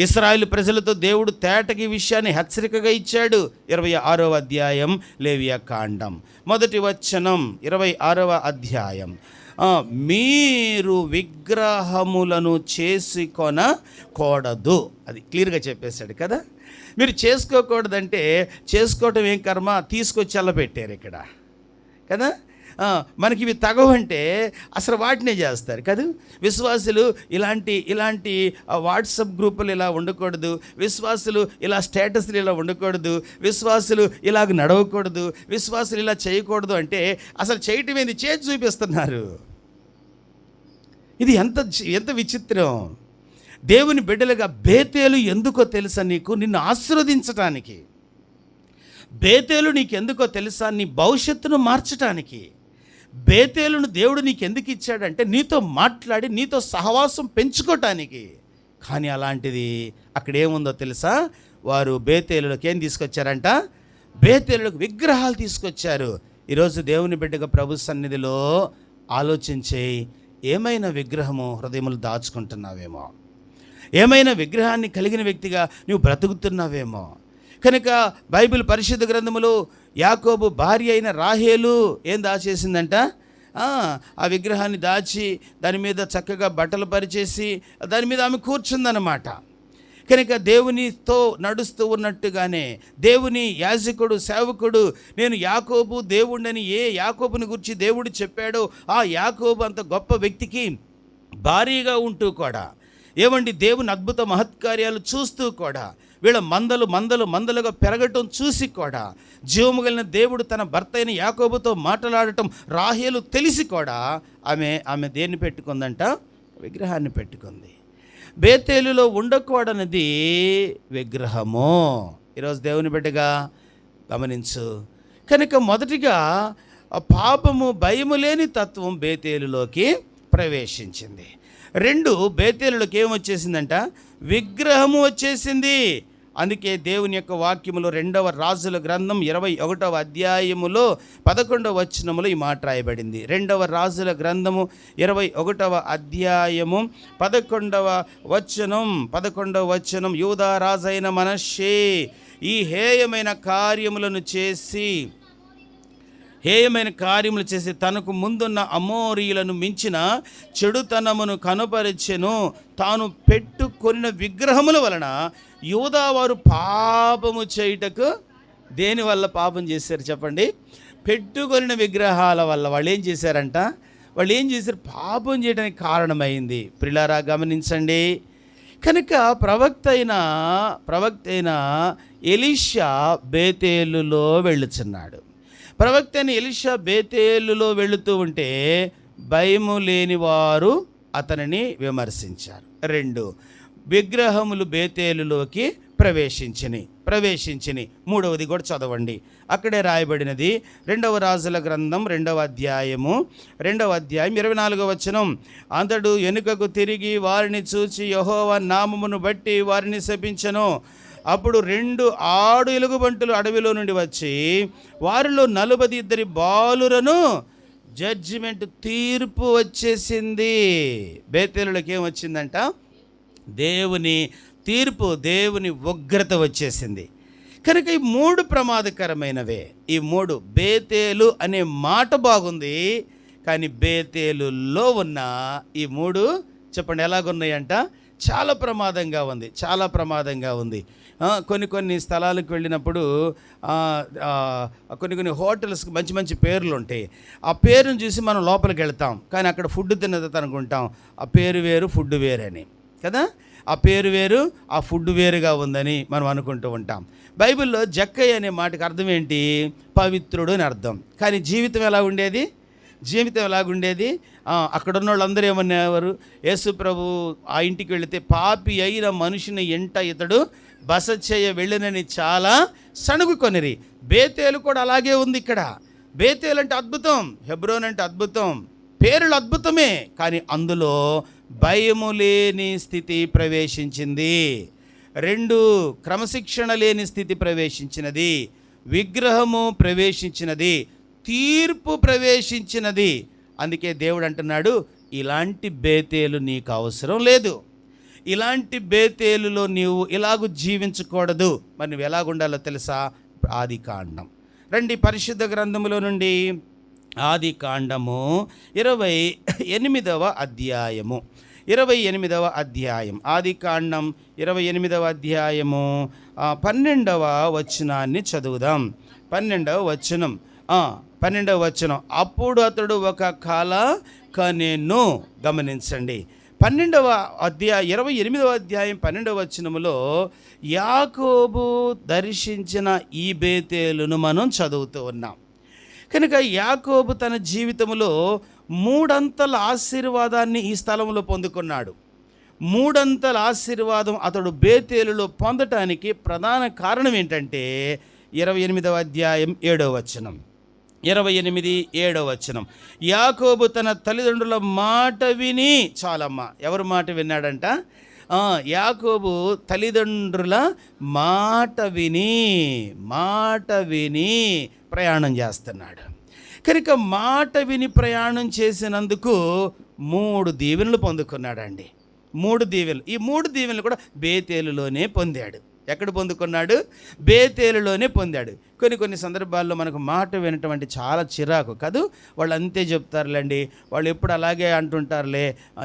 ఇశ్రాయేలు ప్రజలతో దేవుడు తేటకి విషయాన్ని హెచ్చరికగా ఇచ్చాడు. 26వ అధ్యాయం లేవియా కాండం 1వ వచనం. 26వ అధ్యాయం. మీరు విగ్రహములను చేసుకొనకూడదు, అది క్లియర్గా చెప్పేశాడు కదా. మీరు చేసుకోకూడదంటే చేసుకోవటం ఏం కర్మ, తీసుకొచ్చి అల్లబెట్టారు ఇక్కడ కదా. మనకి ఇవి తగవంటే అసలు వాటినే చేస్తారు కదా. విశ్వాసులు ఇలాంటి వాట్సాప్ గ్రూపులు ఇలా ఉండకూడదు, విశ్వాసులు ఇలా స్టేటస్లు ఇలా ఉండకూడదు, విశ్వాసులు ఇలాగ నడవకూడదు, విశ్వాసులు ఇలా చేయకూడదు అంటే అసలు చేయటం ఏంది? చేసి చూపిస్తున్నారు. ఇది ఎంత ఎంత విచిత్రం. దేవుని బిడ్డలుగా బేతేలు ఎందుకో తెలుసా నీకు? నిన్ను ఆశీర్వదించటానికి. బేతేలు నీకెందుకో తెలుసా? నీ భవిష్యత్తును మార్చటానికి. బేతేలును దేవుడు నీకు ఎందుకు ఇచ్చాడంటే నీతో మాట్లాడి నీతో సహవాసం పెంచుకోవటానికి. కానీ అలాంటిది అక్కడ ఏముందో తెలుసా? వారు బేతేలులోకి ఏం తీసుకొచ్చారంట? బేతేలులకు విగ్రహాలు తీసుకొచ్చారు. ఈరోజు దేవుని బిడ్డగా ప్రభు సన్నిధిలో ఆలోచించే, ఏమైనా విగ్రహము హృదయములు దాచుకుంటున్నావేమో, ఏమైనా విగ్రహాన్ని కలిగిన వ్యక్తిగా నువ్వు బ్రతుకుతున్నావేమో. కనుక బైబిల్ పరిశుద్ధ గ్రంథములో యాకోబు భార్య అయిన రాహేలు ఏం దాచేసిందంట? ఆ విగ్రహాన్ని దాచి దాని మీద చక్కగా బట్టలు పరిచేసి దాని మీద ఆమె కూర్చుందన్నమాట. కనుక దేవునితో నడుస్తూ ఉన్నట్టుగానే దేవుని యాజకుడు సేవకుడు, నేను యాకోబు దేవుడని ఏ యాకోబుని గురించి దేవుడు చెప్పాడో ఆ యాకోబు అంత గొప్ప వ్యక్తికి భారీగా ఉంటూ కూడా, ఏమండి దేవుని అద్భుత మహత్కార్యాలు చూస్తూ కూడా, వీళ్ళ మందలుగా పెరగటం చూసి కూడా, జీవము కలిగిన దేవుడు తన భర్త అయిన యాకోబుతో మాట్లాడటం రాహేలు తెలిసి కూడా ఆమె దేన్ని పెట్టుకుందంట? విగ్రహాన్ని పెట్టుకుంది. బేతేలులో ఉండకూడనిది విగ్రహము. ఈరోజు దేవుని బిడ్డగా గమనించు. కనుక మొదటిగా పాపము, భయము లేని తత్వం బేతేలులోకి ప్రవేశించింది. 2, బేతేలులోకి ఏమొచ్చేసిందంట? విగ్రహము వచ్చేసింది. అందుకే దేవుని యొక్క వాక్యములో 2వ రాజుల గ్రంథం 21వ అధ్యాయములో 11వ వచనములో ఈ మాట రాయబడింది. 2వ రాజుల గ్రంథము 21వ అధ్యాయము 11వ వచనం, యూదా రాజైన మనష్షే ఈ హేయమైన కార్యములు చేసి తనకు ముందున్న అమోరీయులను మించిన చెడుతనమును కనుపరిచెను. తాను పెట్టుకొనిన విగ్రహముల వలన యూదా వారు పాపము చేయుటకు, దేని వల్ల పాపం చేశారు చెప్పండి? పెట్టుకొనిన విగ్రహాల వల్ల వాళ్ళు ఏం చేశారంట? పాపం చేయడానికి కారణమైంది. ప్రిలారా గమనించండి. కనుక ప్రవక్త అయిన ఎలీషా బేతేలులో వెళ్ళుచున్నాడు. ప్రవక్త అయిన ఎలీషా బేతేలులో వెళుతూ ఉంటే భయము లేని వారు అతనిని విమర్శించారు. 2, విగ్రహములు బేతేలులోకి ప్రవేశించిని. 3వది కూడా చదవండి. అక్కడే రాయబడినది 2వ రాజుల గ్రంథం 2వ అధ్యాయం 24వ వచనం. అంతడు వెనుకకు తిరిగి వారిని చూచి యెహోవా నామమును బట్టి వారిని శపించెను. అప్పుడు 2 ఆడు ఎలుగుబంటులు అడవిలో నుండి వచ్చి వారిలో 42 బాలురను జడ్జిమెంట్, తీర్పు వచ్చేసింది. బేతేలులోకి ఏమొచ్చిందంట? దేవుని తీర్పు, దేవుని ఉగ్రత వచ్చేసింది. కనుక ఈ 3 ప్రమాదకరమైనవే. ఈ 3 బేతేలు అనే మాట బాగుంది, కానీ బేతేలులో ఉన్న ఈ 3 చెప్పండి ఎలాగున్నాయంట? చాలా ప్రమాదంగా ఉంది. కొన్ని స్థలాలకు వెళ్ళినప్పుడు కొన్ని హోటల్స్కి మంచి పేర్లు ఉంటాయి. ఆ పేరును చూసి మనం లోపలికి వెళ్తాం, కానీ అక్కడ ఫుడ్ తిన్నది అనుకుంటాం ఆ పేరు వేరు ఫుడ్ వేరని కదా. ఆ పేరు వేరు, ఆ ఫుడ్ వేరుగా ఉందని మనం అనుకుంటూ ఉంటాం. బైబిల్లో జక్కయ్య అనే మాటకి అర్థం ఏంటి? పవిత్రుడు అని అర్థం. కానీ జీవితం ఎలాగుండేది? అక్కడ ఉన్న వాళ్ళందరూ ఏమనేవారు? యేసు ప్రభు ఆ ఇంటికి వెళితే పాపి అయిన మనిషిని ఎంట ఇతడు బస చేయ వెళ్ళినని చాలా సణుగుకొనిరి. బేతేలు కూడా అలాగే ఉంది. ఇక్కడ బేతేలు అంటే అద్భుతం, హెబ్రోన్ అంటే అద్భుతం, పేర్లు అద్భుతమే, కానీ అందులో భయము లేని స్థితి ప్రవేశించింది. 2, క్రమశిక్షణ లేని స్థితి ప్రవేశించినది. విగ్రహము ప్రవేశించినది. తీర్పు ప్రవేశించినది. అందుకే దేవుడు అంటున్నాడు, ఇలాంటి బేతేలు నీకు అవసరం లేదు. ఇలాంటి బేతేలులో నీవు ఇలాగూ జీవించకూడదు. మరి నువ్వు ఎలాగుండాలో తెలుసా? ఆదికాండం రండి, పరిశుద్ధ గ్రంథములో నుండి ఆదికాండము 28వ అధ్యాయము. ఆదికాండం 28వ అధ్యాయము 12వ వచనాన్ని చదువుదాం. 12వ వచనం. అప్పుడు అతడు ఒక కల కనెను. గమనించండి, 28వ అధ్యాయం 12వ వచనములో యాకోబు దర్శించిన ఈ బేతేలును మనం చదువుతూ ఉన్నాం. కనుక యాకోబు తన జీవితంలో మూడంతల ఆశీర్వాదాన్ని ఈ స్థలంలో పొందుకున్నాడు. మూడంతల ఆశీర్వాదం అతడు బేతేలులో పొందటానికి ప్రధాన కారణం ఏంటంటే 28వ అధ్యాయం 7వ వచనం. 28:7 వచనం. యాకోబు తన తల్లిదండ్రుల మాట విని, చాలమ్మా, ఎవరి మాట విన్నాడంట? యాకోబు తల్లిదండ్రుల మాట విని ప్రయాణం చేస్తున్నాడు. కనుక మాట విని ప్రయాణం చేసినందుకు 3 దీవెనలు పొందుకున్నాడండి. 3 దీవెనలు. ఈ 3 దీవెనలు కూడా బేతేలులోనే పొందాడు. ఎక్కడ పొందుకున్నాడు? బేతేలులోనే పొందాడు. కొన్ని సందర్భాల్లో మనకు మాట వినటం అంటే చాలా చిరాకు కాదు. వాళ్ళు అంతే చెప్తారులేండి, వాళ్ళు ఎప్పుడు అలాగే అంటుంటారులే,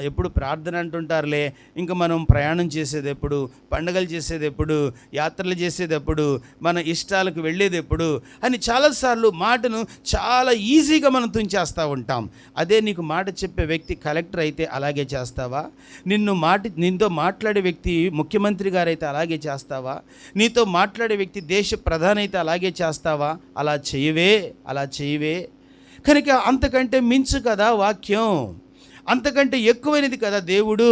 ఎప్పుడు ప్రార్థన అంటుంటారులే, ఇంకా మనం ప్రయాణం చేసేది ఎప్పుడు, పండుగలు చేసేది ఎప్పుడు, యాత్రలు చేసేది ఎప్పుడు, మన ఇష్టాలకు వెళ్ళేది ఎప్పుడు అని చాలాసార్లు మాటను చాలా ఈజీగా మనం తుంచేస్తూ ఉంటాం. అదే నీకు మాట చెప్పే వ్యక్తి కలెక్టర్ అయితే అలాగే చేస్తావా? నీతో మాట్లాడే వ్యక్తి ముఖ్యమంత్రి గారైతే అలాగే చేస్తావా? నీతో మాట్లాడే వ్యక్తి దేశ ప్రధాని అయితే అలాగే చేస్తావా? అలా చేయవే. కనుక అంతకంటే మించు కదా వాక్యం, అంతకంటే ఎక్కువైనది కదా దేవుడు.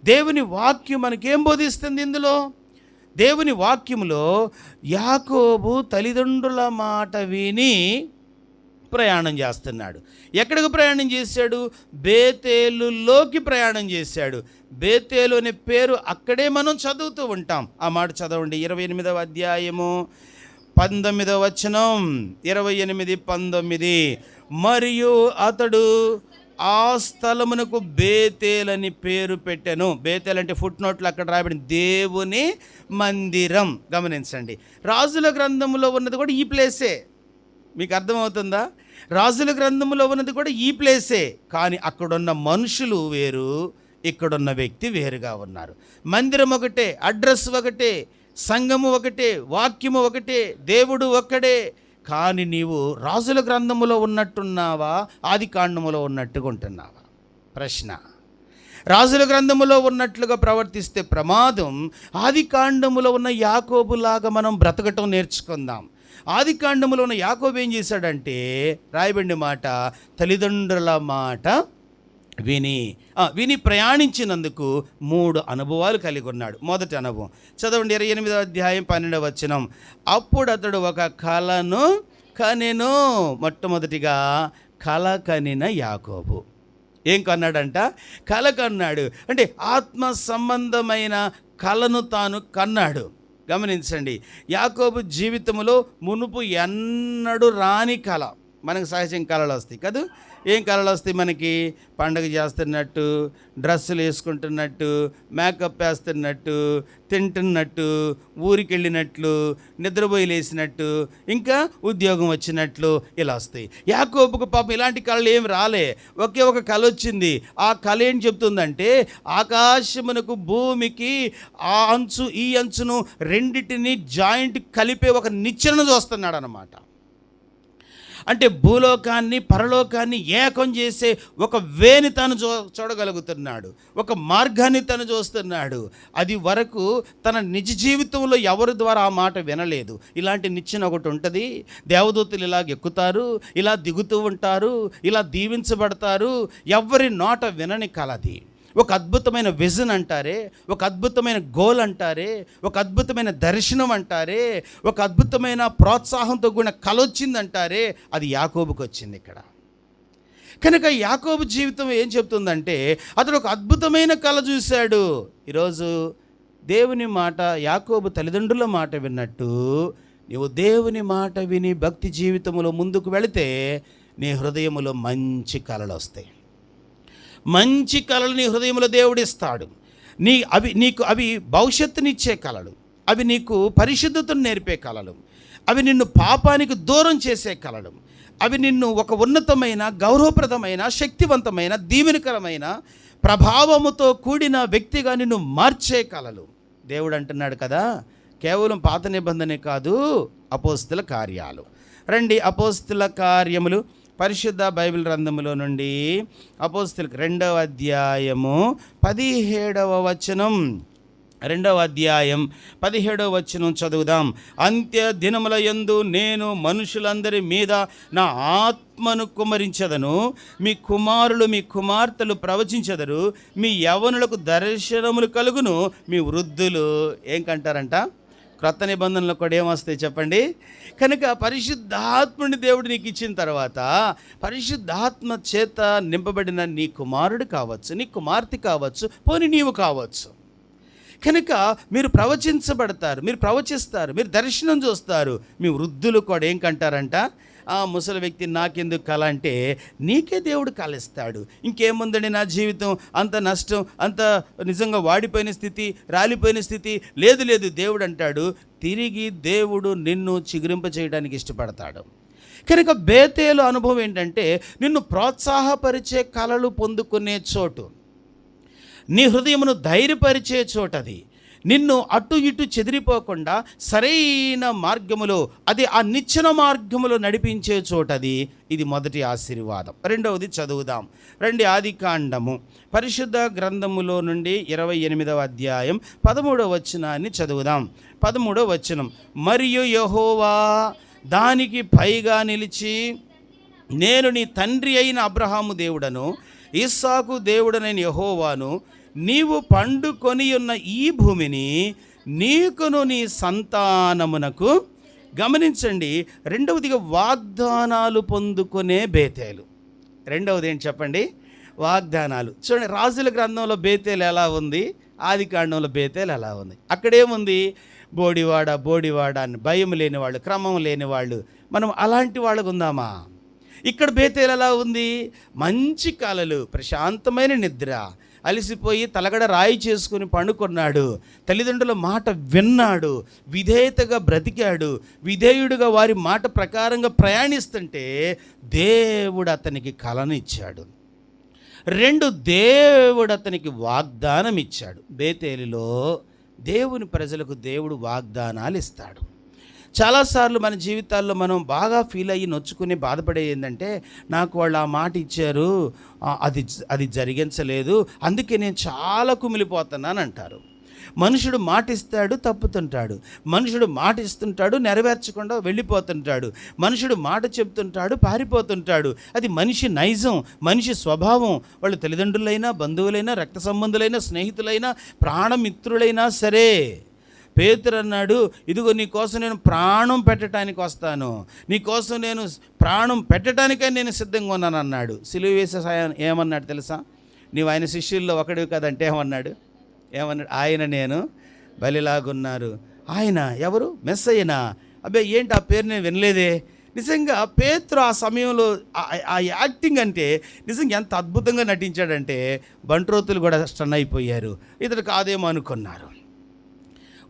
దేవుని వాక్యం మనకేం బోధిస్తుంది? ఇందులో దేవుని వాక్యంలో యాకోబు తల్లిదండ్రుల మాట విని ప్రయాణం చేస్తున్నాడు. ఎక్కడికి ప్రయాణం చేశాడు? బేతేలులోకి ప్రయాణం చేశాడు. బేతేలు అనే పేరు అక్కడే మనం చదువుతూ ఉంటాం. ఆ మాట చదవండి. 28వ అధ్యాయము 19వ వచనం. 28:19. మరియు అతడు ఆ స్థలమునకు బేతేల్ అని పేరు పెట్టెను. బేతేల్ అంటే ఫుట్ నోట్లు అక్కడ రాయబడింది, దేవుని మందిరం. గమనించండి, రాజుల గ్రంథంలో ఉన్నది కూడా ఈ ప్లేసే. మీకు అర్థమవుతుందా? రాజుల గ్రంథంలో ఉన్నది కూడా ఈ ప్లేసే. కానీ అక్కడున్న మనుషులు వేరు, ఇక్కడున్న వ్యక్తి వేరుగా ఉన్నారు. మందిరం ఒకటే, అడ్రస్ ఒకటే, సంఘము ఒకటే, వాక్యము ఒకటే, దేవుడు ఒక్కడే. కానీ నీవు రాజుల గ్రంథములో ఉన్నట్టున్నావా, ఆది కాండములో ఉన్నట్టుగా ఉంటున్నావా? ప్రశ్న. రాజుల గ్రంథములో ఉన్నట్లుగా ప్రవర్తిస్తే ప్రమాదం. ఆది కాండములో ఉన్న యాకోబులాగా మనం బ్రతకటం నేర్చుకుందాం. ఆది కాండములో ఉన్న యాకోబు ఏం చేశాడంటే, రాయబడిన మాట, తల్లిదండ్రుల మాట విని ప్రయాణించినందుకు 3 అనుభవాలు కలిగి ఉన్నాడు. మొదటి అనుభవం చదవండి. 28వ అధ్యాయం 12వ వచనం. అప్పుడు అతడు ఒక కలను కనెను. మొట్టమొదటిగా కల కనిన యాకోబు ఏం కన్నాడంట? కల కన్నాడు. అంటే ఆత్మ సంబంధమైన కలను తాను కన్నాడు. గమనించండి, యాకోబు జీవితంలో మునుపు ఎన్నడూ రాని కళ. మనకు సహజం కళలు వస్తాయి కదా. ఏం కళలు వస్తాయి మనకి? పండగ చేస్తున్నట్టు, డ్రెస్సులు వేసుకుంటున్నట్టు, మేకప్ వేస్తున్నట్టు, తింటున్నట్టు, ఊరికి వెళ్ళినట్లు, నిద్రపోయి లేసినట్టు, ఇంకా ఉద్యోగం వచ్చినట్లు ఇలా వస్తాయి. యాకోబుకు పాపం ఇలాంటి కళలు ఏమి రాలే. ఒకే ఒక కళ వచ్చింది. ఆ కళ ఏం చెప్తుందంటే, ఆకాశమునకు భూమికి ఆ అంచు ఈ అంచును రెండిటిని జాయింట్ కలిపే ఒక నిచ్చెనను చూస్తున్నాడు అన్నమాట. అంటే భూలోకాన్ని పరలోకాన్ని ఏకం చేసే ఒక వేని తను చూడగలుగుతున్నాడు, ఒక మార్గాన్ని తను చూస్తున్నాడు. అది వరకు తన నిజ జీవితంలో ఎవరి ద్వారా ఆ మాట వినలేదు. ఇలాంటి నిచ్చెన ఒకటి ఉంటుంది, దేవదూతలు ఇలాగ ఎక్కుతారు, ఇలా దిగుతూ ఉంటారు, ఇలా దీవించబడతారు. ఎవరి నోట వినని కలది. ఒక అద్భుతమైన విజన్ అంటారే, ఒక అద్భుతమైన గోల్ అంటారే, ఒక అద్భుతమైన దర్శనం అంటారే, ఒక అద్భుతమైన ప్రోత్సాహంతో కూడిన కల వచ్చిందంటారే, అది యాకోబుకి వచ్చింది ఇక్కడ. కనుక యాకోబు జీవితం ఏం చెప్తుందంటే, అతడు ఒక అద్భుతమైన కళ చూశాడు. ఈరోజు దేవుని మాట, యాకోబు తల్లిదండ్రుల మాట విన్నట్టు నీవు దేవుని మాట విని భక్తి జీవితంలో ముందుకు వెళితే నీ హృదయంలో మంచి కళలు వస్తాయి. మంచి కళలు నీ హృదయంలో దేవుడిస్తాడు. నీకు అవి భవిష్యత్తునిచ్చే కళలు, అవి నీకు పరిశుద్ధతను నేర్పే కళలు, అవి నిన్ను పాపానికి దూరం చేసే కళలు, అవి నిన్ను ఒక ఉన్నతమైన, గౌరవప్రదమైన, శక్తివంతమైన, దీవెనకరమైన, ప్రభావముతో కూడిన వ్యక్తిగా నిన్ను మార్చే కళలు. దేవుడు అంటున్నాడు కదా, కేవలం పాత నిబంధనే కాదు, అపోస్తుల కార్యాలు. రండి, అపోస్తుల కార్యములు పరిశుద్ధ బైబిల్ గ్రంథములో నుండి అపోస్తులకు 2వ అధ్యాయము 17వ వచనం. 2వ అధ్యాయం 17వ వచనం చదువుదాం. అంత్య దినముల యందు నేను మనుషులందరి మీద నా ఆత్మను కుమ్మరించదను, మీ కుమారులు మీ కుమార్తెలు ప్రవచించెదరు, మీ యవ్వనులకు దర్శనములు కలుగును, మీ వృద్ధులు ఏం కంటారంట? క్రొత్త నిబంధనలో కూడా ఏమొస్తాయి చెప్పండి? కనుక పరిశుద్ధాత్ముని దేవుడు నీకు ఇచ్చిన తర్వాత పరిశుద్ధాత్మ చేత నింపబడిన నీ కుమారుడు కావచ్చు, నీ కుమార్తె కావచ్చు, పోనీ నీవు కావచ్చు. కనుక మీరు ప్రవచించబడతారు, మీరు ప్రవచిస్తారు, మీరు దర్శనం చూస్తారు. మీ వృద్ధులు కూడా ఏం కంటారంట? ఆ ముసలి వ్యక్తి నాకెందుకు కళ అంటే నీకే దేవుడు కళిస్తాడు. ఇంకేముందండి నా జీవితం, అంత నష్టం, అంత నిజంగా వాడిపోయిన స్థితి, రాలిపోయిన స్థితి లేదు. దేవుడు అంటాడు తిరిగి దేవుడు నిన్ను చిగురింప చేయడానికి ఇష్టపడతాడు. కనుక బేతేలు అనుభవం ఏంటంటే నిన్ను ప్రోత్సాహపరిచే కళలు పొందుకునే చోటు, నీ హృదయమును ధైర్యపరిచే చోటది. నిన్ను అటు ఇటు చెదిరిపోకుండా సరైన మార్గములో, అది ఆ నిచ్చెన మార్గములో నడిపించే చోటది. ఇది మొదటి ఆశీర్వాదం. రెండవది చదువుదాం. ఆదికాండము పరిశుద్ధ గ్రంథములో నుండి 28వ అధ్యాయం 13వ వచనాన్ని చదువుదాం. 13వ వచనం, మరియు యెహోవా దానికి పైగా నిలిచి, నేను నీ తండ్రి అయిన అబ్రహాము దేవుడను, ఇస్సాకు దేవుడనైన యెహోవాను, నీవు పండుకొని ఉన్న ఈ భూమిని నీకును నీ సంతానమునకు, గమనించండి, రెండవదిగా వాగ్దానాలు పొందుకునే బేతేలు. రెండవది ఏంటి చెప్పండి? వాగ్దానాలు. చూడండి, రాజుల గ్రంథంలో బేతేలు ఎలా ఉంది, ఆదికాండంలో బేతేలు ఎలా ఉంది. అక్కడేముంది? బోడివాడ అని భయం లేని వాళ్ళు, క్రమం లేని వాళ్ళు. మనం అలాంటి వాళ్ళకు ఉందామా? ఇక్కడ బేతేలు ఎలా ఉంది? మంచి కలలు, ప్రశాంతమైన నిద్ర, అలసిపోయి తలగడ రాయి చేసుకుని పండుకున్నాడు, తల్లిదండ్రుల మాట విన్నాడు, విధేయతగా బ్రతికాడు, విధేయుడుగా వారి మాట ప్రకారంగా ప్రయాణిస్తుంటే దేవుడు అతనికి కలను ఇచ్చాడు. 2, దేవుడు అతనికి వాగ్దానం ఇచ్చాడు. బేతేలులో దేవుని ప్రజలకు దేవుడు వాగ్దానాలు ఇస్తాడు. చాలాసార్లు మన జీవితాల్లో మనం బాగా ఫీల్ అయ్యి నొచ్చుకుని బాధపడే ఏంటంటే, నాకు వాళ్ళు ఆ మాట ఇచ్చారు, అది జరిగించలేదు, అందుకే నేను చాలా కుమిలిపోతున్నాను అంటారు. మనుషుడు మాట ఇస్తాడు, తప్పుతుంటాడు. మనుషుడు మాట ఇస్తుంటాడు, నెరవేర్చకుండా వెళ్ళిపోతుంటాడు. మనుషుడు మాట చెప్తుంటాడు, పారిపోతుంటాడు. అది మనిషి నైజం, మనిషి స్వభావం. వాళ్ళు తల్లిదండ్రులైనా, బంధువులైనా, రక్త సంబంధులైనా, స్నేహితులైనా, ప్రాణమిత్రులైనా సరే. పేతురు అన్నాడు, ఇదిగో నీ కోసం నేను ప్రాణం పెట్టడానికి వస్తాను, నీ కోసం నేను ప్రాణం పెట్టడానికే నేను సిద్ధంగా ఉన్నాను అన్నాడు. సిలువ వేసే ఏమన్నాడు తెలుసా? నీవు ఆయన శిష్యుల్లో ఒకడివి కదంటే ఏమన్నాడు? ఆయన నేను బలిలాగున్నారు. ఆయన ఎవరు? మెస్సయ్యనా? అబ్బాయి ఏంటి ఆ పేరు నేను వినలేదే. నిజంగా పేతురు ఆ సమయంలో ఆ యాక్టింగ్ అంటే నిజంగా ఎంత అద్భుతంగా నటించాడంటే బంట్రోతులు కూడా స్టన్ అయిపోయారు. ఇతడు కాదేమో అనుకున్నారు,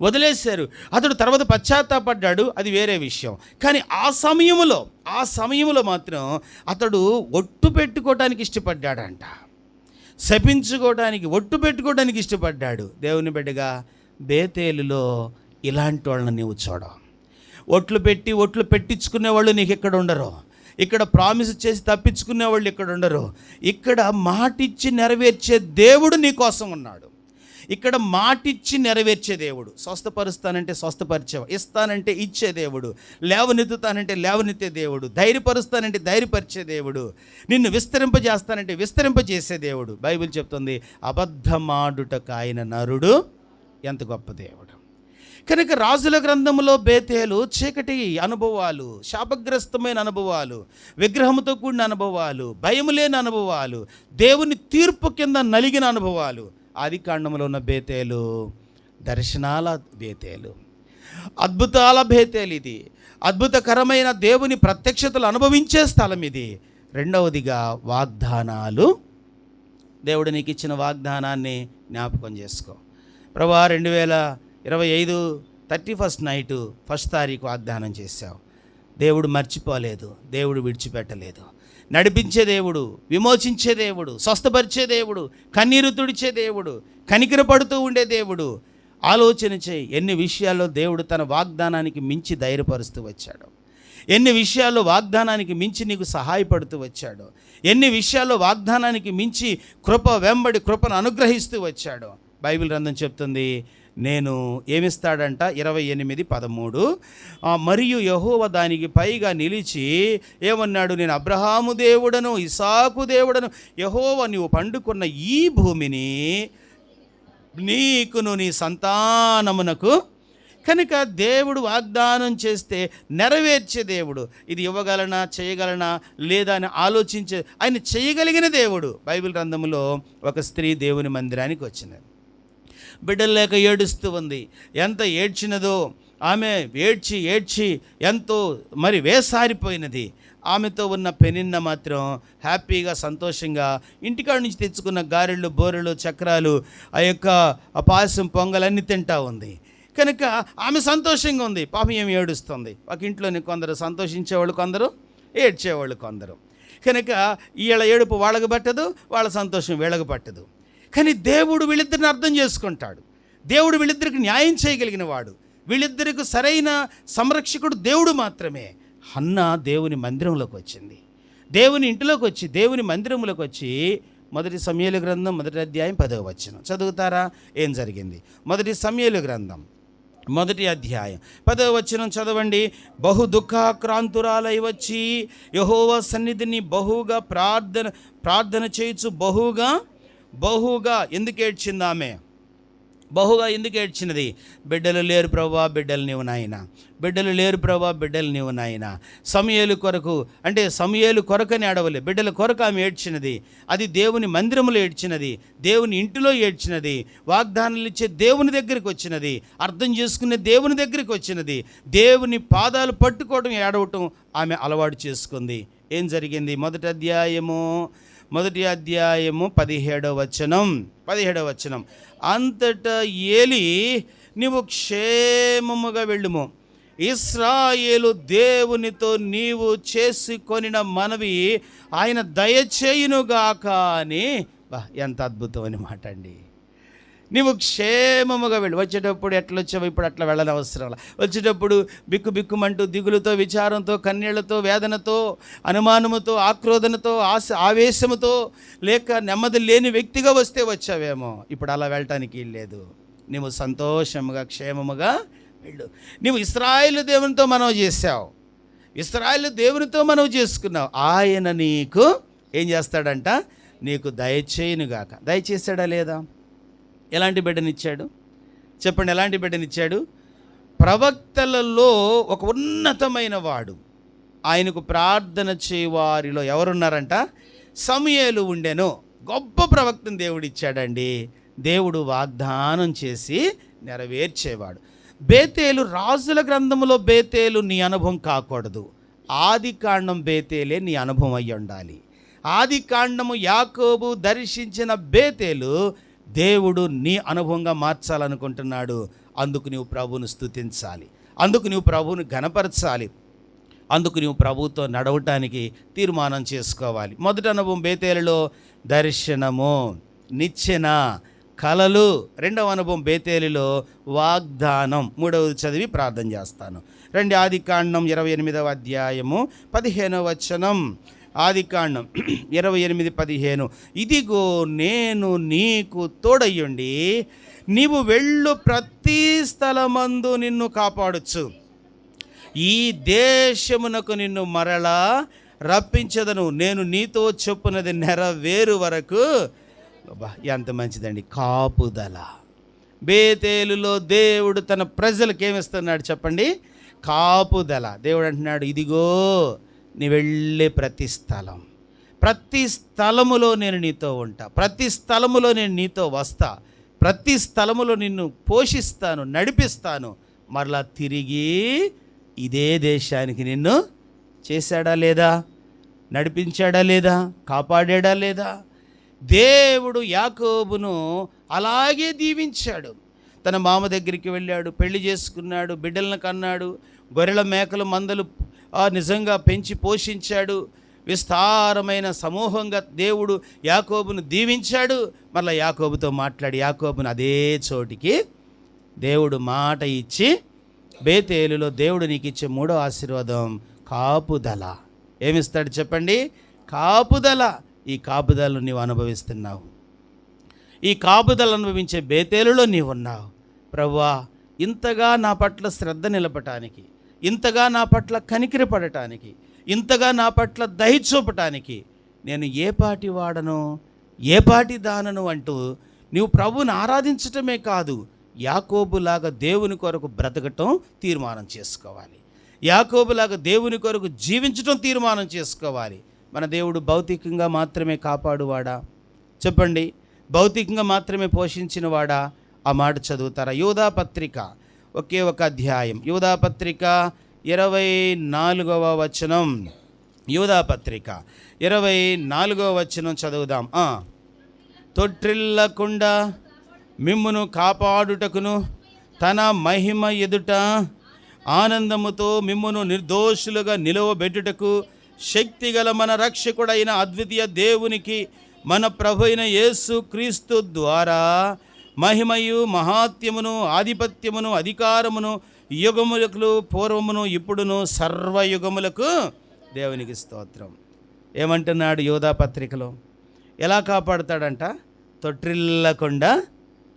వదిలేశారు. అతడు తర్వాత పశ్చాత్తాపడ్డాడు, అది వేరే విషయం. కానీ ఆ సమయంలో మాత్రం అతడు ఒట్టు పెట్టుకోవడానికి ఇష్టపడ్డాడంట, శపించుకోవడానికి, ఒట్టు పెట్టుకోవడానికి ఇష్టపడ్డాడు. దేవుని బిడ్డగా బేతేలులో ఇలాంటి వాళ్ళని నీవు చూడవు. ఒట్లు పెట్టించుకునే వాళ్ళు నీకు ఇక్కడ ఉండరు. ఇక్కడ ప్రామిస్ చేసి తప్పించుకునే వాళ్ళు ఇక్కడ ఉండరు. ఇక్కడ మాటిచ్చి నెరవేర్చే దేవుడు నీ కోసం ఉన్నాడు. ఇక్కడ మాటిచ్చి నెరవేర్చే దేవుడు. స్వస్థపరుస్తానంటే స్వస్థపరిచేవాడు, ఇస్తానంటే ఇచ్చే దేవుడు, లేవనెత్తుతానంటే లేవనెత్తే దేవుడు, ధైర్యపరుస్తానంటే ధైర్యపరిచే దేవుడు, నిన్ను విస్తరింపజేస్తానంటే విస్తరింపజేసే దేవుడు. బైబిల్ చెప్తుంది, అబద్ధమాడుటకు ఆయన నరుడు ఎంత గొప్ప దేవుడు. కనుక రాజుల గ్రంథంలో బేతేలు చీకటి అనుభవాలు, శాపగ్రస్తమైన అనుభవాలు, విగ్రహంతో కూడిన అనుభవాలు, భయం లేని అనుభవాలు, దేవుని తీర్పు కింద నలిగిన అనుభవాలు. ఆదికాండంలో ఉన్న బేతేలు దర్శనాల బేతేలు, అద్భుతాల బేతేలు. ఇది అద్భుతకరమైన దేవుని ప్రత్యక్షతలు అనుభవించే స్థలం ఇది. రెండవదిగా వాగ్దానాలు. దేవుడు నీకు ఇచ్చిన వాగ్దానాన్ని జ్ఞాపకం చేసుకో. ప్రభువా 2025 31st నైటు 1st తారీఖు వాగ్దానం చేశావు. దేవుడు మర్చిపోలేదు, దేవుడు విడిచిపెట్టలేదు. నడిపించే దేవుడు, విమోచించే దేవుడు, స్వస్థపరిచే దేవుడు, కన్నీరు తుడిచే దేవుడు, కనికరపడుతూ ఉండే దేవుడు. ఆలోచన చేయి, ఎన్ని విషయాల్లో దేవుడు తన వాగ్దానానికి మించి ధైర్యపరుస్తూ వచ్చాడు, ఎన్ని విషయాల్లో వాగ్దానానికి మించి నీకు సహాయపడుతూ వచ్చాడు, ఎన్ని విషయాల్లో వాగ్దానానికి మించి కృప వెంబడి కృపను అనుగ్రహిస్తూ వచ్చాడు. బైబిల్ గ్రంథం చెప్తుంది, నేను ఏమిస్తాడంట 28:13 మరియు యెహోవా దానికి పైగా నిలిచి ఏమన్నాడు, నేను అబ్రహాము దేవుడను ఇసాకు దేవుడను యెహోవా నీవు పండుకున్న ఈ భూమిని నీకును నీ సంతానమునకు. కనుక దేవుడు వాగ్దానం చేస్తే నెరవేర్చే దేవుడు. ఇది ఇవ్వగలనా, చేయగలనా లేదా అని ఆలోచించే ఆయన చేయగలిగిన దేవుడు. బైబిల్ గ్రంథంలో ఒక స్త్రీ దేవుని మందిరానికి వచ్చినది, బిడ్డలు లేక ఏడుస్తూ ఉంది. ఎంత ఏడ్చినదో, ఆమె ఏడ్చి ఏడ్చి ఎంతో మరి వేసారిపోయినది. ఆమెతో ఉన్న పెనిన్న మాత్రం హ్యాపీగా సంతోషంగా ఇంటికాడ నుంచి తెచ్చుకున్న గారెళ్ళు, బోరెలు, చక్రాలు, ఆ యొక్క పాయసం, పొంగలన్నీ తింటా ఉంది. కనుక ఆమె సంతోషంగా ఉంది. పాపం ఏమి ఏడుస్తుంది. ఒక ఇంట్లోని కొందరు సంతోషించేవాళ్ళు, కొందరు ఏడ్చేవాళ్ళు కొందరు. కనుక వీళ్ళ ఏడుపు వాళ్ళకు పట్టదు, వాళ్ళ సంతోషం వీళ్ళకు పట్టదు. కానీ దేవుడు వీళ్ళిద్దరిని అర్థం చేసుకుంటాడు. దేవుడు వీళ్ళిద్దరికి న్యాయం చేయగలిగిన వాడు. వీళ్ళిద్దరికి సరైన సంరక్షకుడు దేవుడు మాత్రమే. హన్న దేవుని మందిరంలోకి వచ్చింది. దేవుని ఇంటిలోకి వచ్చి, దేవుని మందిరంలోకి వచ్చి 1 సమూయేలు గ్రంథం 1వ అధ్యాయం 10వ వచనం చదువుతారా? ఏం జరిగింది? 1 సమూయేలు గ్రంథం 1వ అధ్యాయం 10వ వచనం చదవండి. బహు దుఃఖాక్రాంతురాలై వచ్చి యెహోవా సన్నిధిని బహుగా ప్రార్థన చేయుచు బహుగా ఎందుకు ఏడ్చింది ఆమె? బహుగా ఎందుకు ఏడ్చినది? బిడ్డలు లేరు ప్రభువా, బిడ్డలు నీవు నాయన, బిడ్డలు లేరు ప్రభువా, బిడ్డలు నీవు నాయన. సమూయేలు కొరకు, అంటే సమూయేలు కొరకని అడవలే, బిడ్డల కొరకు ఆమె ఏడ్చినది. అది దేవుని మందిరంలో ఏడ్చినది, దేవుని ఇంటిలో ఏడ్చినది, వాగ్దానాలు ఇచ్చే దేవుని దగ్గరికి వచ్చినది, అర్థం చేసుకునే దేవుని దగ్గరికి వచ్చినది. దేవుని పాదాలు పట్టుకోవడం, ఏడవటం ఆమె అలవాటు చేసుకుంది. ఏం జరిగింది? 1వ అధ్యాయము 17వ వచనం. అంతటా ఏలి, నీవు క్షేమముగా వెళ్ళుము, ఇశ్రాయేలు దేవునితో నీవు చేసుకొనిన మనవి ఆయన దయచేయునుగాక అని. ఎంత అద్భుతమైన మాట అండి. నీవు క్షేమముగా వెళ్ళు. వచ్చేటప్పుడు ఎట్లా వచ్చావు, ఇప్పుడు అట్లా వెళ్ళని అవసరం. వచ్చేటప్పుడు బిక్కుమంటూ, దిగులుతో, విచారంతో, కన్నీళ్లతో, వేదనతో, అనుమానముతో, ఆక్రోధనతో, ఆవేశముతో, లేక నెమ్మది లేని వ్యక్తిగా వస్తే వచ్చావేమో. ఇప్పుడు అలా వెళ్ళటానికి లేదు. నీవు సంతోషముగా, క్షేమముగా వెళ్ళు. నీవు ఇశ్రాయేలు దేవునితో మనవి చేశావు, ఇశ్రాయేలు దేవునితో మనవి చేసుకున్నావు. ఆయన నీకు ఏం చేస్తాడంట? నీకు దయచేయునుగాక. దయచేశాడా లేదా? ఎలాంటి బిడ్డనిచ్చాడు చెప్పండి? ఎలాంటి బిడ్డనిచ్చాడు? ప్రవక్తలలో ఒక ఉన్నతమైన వాడు. ఆయనకు ప్రార్థన చేయవారిలో ఎవరున్నారంట? సమూయేలు ఉండెను. గొప్ప ప్రవక్తను దేవుడు ఇచ్చాడండి. దేవుడు వాగ్దానం చేసి నెరవేర్చేవాడు. బేతేలు, రాజుల గ్రంథంలో బేతేలు నీ అనుభవం కాకూడదు. ఆదికాండం బేతేలే నీ అనుభవం అయ్యి ఉండాలి. ఆదికాండము యాకోబు దర్శించిన బేతేలు దేవుడు నీ అనుభవంగా మార్చాలనుకుంటున్నాడు. అందుకు నీవు ప్రభువును స్తుతించాలి, అందుకు నీవు ప్రభువును ఘనపరచాలి, అందుకు నీవు ప్రభువుతో నడవటానికి తీర్మానం చేసుకోవాలి. మొదటి అనుభవం బేతేలులో దర్శనము, నిచ్చెన, కలలు. రెండవ అనుభవం బేతేలులో వాగ్దానం. మూడవది చదివి ప్రార్థన చేస్తాను. ఆదికాండం 28వ అధ్యాయము 15వ వచనం. ఆదికాండం 28:15. ఇదిగో నేను నీకు తోడయ్యుండి నీవు వెళ్ళు ప్రతి స్థలమందు నిన్ను కాపాడొచ్చు, ఈ దేశమునకు నిన్ను మరలా రప్పించదను, నేను నీతో చెప్పున్నది నెరవేరు వరకు. ఎంత మంచిదండి కాపుదల. బేతేలులో దేవుడు తన ప్రజలకు ఏమిస్తున్నాడు చెప్పండి? కాపుదల. దేవుడు అంటున్నాడు, ఇదిగో నీ వెళ్ళే ప్రతి స్థలములో నేను నీతో ఉంటా, ప్రతి స్థలములో నేను నీతో వస్తా, ప్రతి స్థలములో నిన్ను పోషిస్తాను, నడిపిస్తాను. మరలా తిరిగి ఇదే దేశానికి నిన్ను చేశాడా లేదా? నడిపించాడా లేదా? కాపాడాడా లేదా? దేవుడు యాకోబును అలాగే దీవించాడు. తన మామ దగ్గరికి వెళ్ళాడు, పెళ్లి చేసుకున్నాడు, బిడ్డలను కన్నాడు, గొర్రెల మేకలు మందలు నిజంగా పెంచి పోషించాడు. విస్తారమైన సమూహంగా దేవుడు యాకోబును దీవించాడు. మళ్ళీ యాకోబుతో మాట్లాడి యాకోబును అదే చోటికి దేవుడు మాట ఇచ్చి, బేతేలులో దేవుడు నీకు ఇచ్చే మూడో ఆశీర్వాదం కాపుదల. ఏమిస్తాడు చెప్పండి? కాపుదల. ఈ కాపుదలను నీవు అనుభవిస్తున్నావు. ఈ కాపుదల అనుభవించే బేతేలులో నీవున్నావు. ప్రభువా, ఇంతగా నా పట్ల శ్రద్ధ నిలపటానికి, ఇంతగా నా పట్ల కనికిరపడటానికి, ఇంతగా నా పట్ల దయ చూపటానికి నేను ఏ పాటి వాడను, ఏ పాటి దానను అంటూ నీవు ప్రభువుని ఆరాధించటమే కాదు, యాకోబులాగా దేవుని కొరకు బ్రతకటం తీర్మానం చేసుకోవాలి. యాకోబులాగా దేవుని కొరకు జీవించటం తీర్మానం చేసుకోవాలి. మన దేవుడు భౌతికంగా మాత్రమే కాపాడువాడా? చెప్పండి. భౌతికంగా మాత్రమే పోషించినవాడా? ఆ మాట చదువుతారా? యోధా పత్రిక ఒకే ఒక అధ్యాయం, యోధా పత్రిక 24వ వచనం. యోధా పత్రిక 24వ వచనం చదువుదాం. తొట్టిల్లకుండా మిమ్మును కాపాడుటకును తన మహిమ ఎదుట ఆనందముతో మిమ్మును నిర్దోషులుగా నిలవబెట్టుటకు శక్తిగల మన రక్షకుడైన అద్వితీయ దేవునికి మన ప్రభు అయిన యేసు క్రీస్తు ద్వారా మహిమయు మహాత్యమును ఆధిపత్యమును అధికారమును యుగములకు పూర్వమును ఇప్పుడును సర్వయుగములకు దేవునికి స్తోత్రం. ఏమంటున్నాడు యోధా పత్రికలో? ఎలా కాపాడుతాడంట? తొట్టిల్లకుండా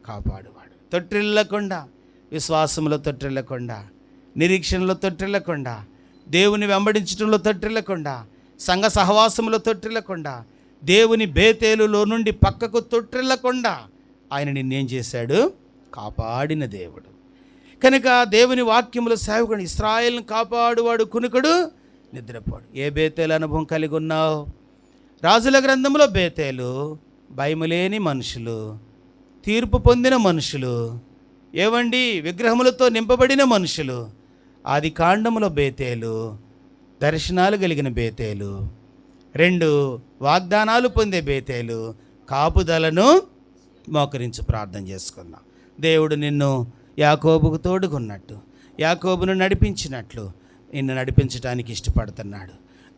కాపాడువాడు. తొట్టిల్లకుండా, విశ్వాసంలో తొట్టిల్లకుండా, నిరీక్షణలో తొట్టిల్లకుండా, దేవుని వెంబడించడంలో తొట్టిల్లకుండా, సంఘ సహవాసంలో తొట్టిల్లకుండా, దేవుని బేతేలులో నుండి పక్కకు తొట్టిల్లకుండా ఆయన నిన్నేం చేశాడు? కాపాడిన దేవుడు. కనుక దేవుని వాక్యముల సేవకుడు ఇశ్రాయేలును కాపాడువాడు కునుకుడు నిద్రపోడు. ఏ బేతేలు అనుభవం కలిగి ఉన్నావు? రాజుల గ్రంథంలో బేతేలు భయములేని మనుషులు, తీర్పు పొందిన మనుషులు, ఏవండి విగ్రహములతో నింపబడిన మనుషులు. ఆది కాండములో బేతేలు దర్శనాలు కలిగిన బేతేలు, 2 వాగ్దానాలు పొందే బేతేలు. కాపుదలను మోకరించి ప్రార్థన చేసుకుందాం. దేవుడు నిన్ను యాకోబుకు తోడుకున్నట్టు, యాకోబును నడిపించినట్లు నిన్ను నడిపించడానికి ఇష్టపడుతున్నాడు.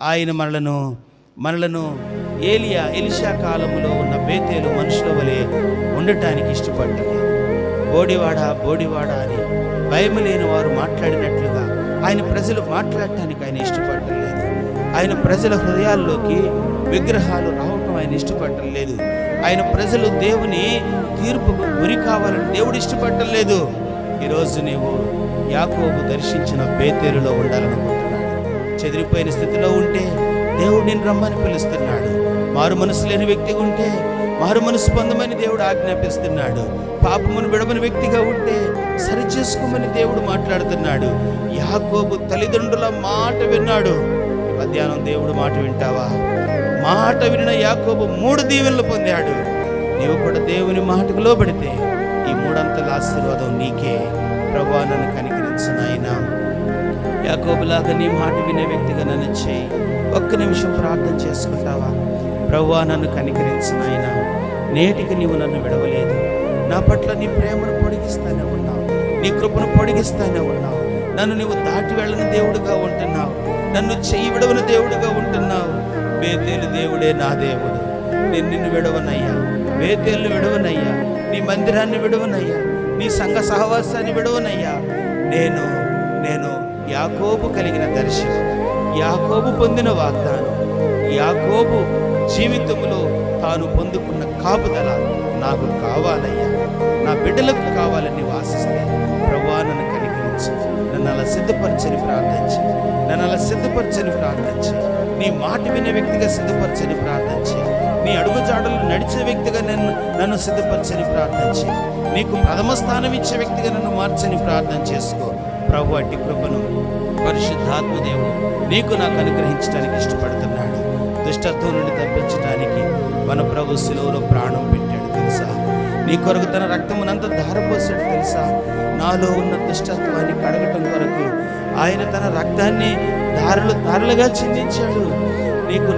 ఆయన మనలను ఎలీషా కాలంలో ఉన్న బేతేలు మనుషుల వలె ఉండటానికి ఇష్టపడలేదు. బోడివాడ అని భయము లేని వారు మాట్లాడినట్లుగా ఆయన ప్రజలు మాట్లాడటానికి ఆయన ఇష్టపడటం లేదు. ఆయన ప్రజల హృదయాల్లోకి విగ్రహాలు రావటం ఆయన ఇష్టపడటం లేదు. ఆయన ప్రజలు దేవుని తీర్పుకు గురి కావాలని దేవుడు ఇష్టపడటం లేదు. ఈరోజు నీవు యాకోబు దర్శించిన బేతేలులో ఉండాలనుకుంటున్నాడు. చెదిరిపోయిన స్థితిలో ఉంటే దేవుడు నిన్ను రమ్మని పిలుస్తున్నాడు. మారు మనసు లేని వ్యక్తిగా ఉంటే మారు మనసు పొందమని దేవుడు ఆజ్ఞాపిస్తున్నాడు. పాపమును విడమని వ్యక్తిగా ఉంటే సరి చేసుకోమని దేవుడు మాట్లాడుతున్నాడు. యాకోబు తల్లిదండ్రుల మాట విన్నాడు. మధ్యాహ్నం దేవుడు మాట వింటావా? మాట వినిన యాకోబు 3 దీవెనలు పొందాడు. నీవు కూడా దేవుని మాటకు లోబడితే ఈ 3 అంతల ఆశీర్వాదం నీకే. ప్రభువా, నన్ను కనికరించు నాయనా. యాకోబులాగా నీ మాట వినే వ్యక్తిగా నన్ను చేయి. ఒక్క నిమిషం ప్రార్థన చేసుకుంటావా? ప్రభువా, నన్ను కనికరించు నాయనా. నేటికి నీవు నన్ను విడవలేదు. నా పట్ల నీ ప్రేమను పొడిగిస్తానే ఉన్నావు, నీ కృపను పొడిగిస్తానే ఉన్నావు. నన్ను నీవు దాటి వెళ్ళని దేవుడుగా ఉంటున్నావు, నన్ను చెయ్యి విడవని దేవుడుగా ఉంటున్నావు. బేతేలు దేవుడే నా దేవుడు. నేను నిన్ను విడవనయ్యా, బేతేలు విడవనయ్యా, నీ మందిరాన్ని విడవనయ్యా, నీ సంఘ సహవాసాన్ని విడవనయ్యా. నేను యాకోబు కలిగిన దర్శనం, యాకోబు పొందిన వాగ్దానం, యాకోబు జీవితంలో తాను పొందుకున్న కాపుదల నాకు కావాలయ్యా, నా బిడ్డలకు కావాలని ఆశిస్తే ప్రభువా, నన్ను కనికరించి నన్ను అలా సిద్ధపరచని ప్రార్థించి, నీ మాట వినే వ్యక్తిగా సిద్ధపరచని ప్రార్థించి, నీ అడుగుజాడలు నడిచే వ్యక్తిగా నన్ను సిద్ధపరచని ప్రార్థించి, నీకు ప్రథమ స్థానం ఇచ్చే వ్యక్తిగా నన్ను మార్చని ప్రార్థన చేసుకో. ప్రభు అట్టి కృపను పరిశుద్ధాత్మ దేవుడు నీకు నాకు అనుగ్రహించడానికి ఇష్టపడుతున్నాడు. దుష్టత్వం నుండి తప్పించడానికి మన ప్రభు శిలువలో ప్రాణం పెట్టాడు తెలుసా? నీ కొరకు తన రక్తమునంతా ధారపోసాడు తెలుసా? నాలో ఉన్న దుష్టత్వాన్ని కడగటం కొరకు ఆయన తన రక్తాన్ని ధారలుగా చిందించాడు.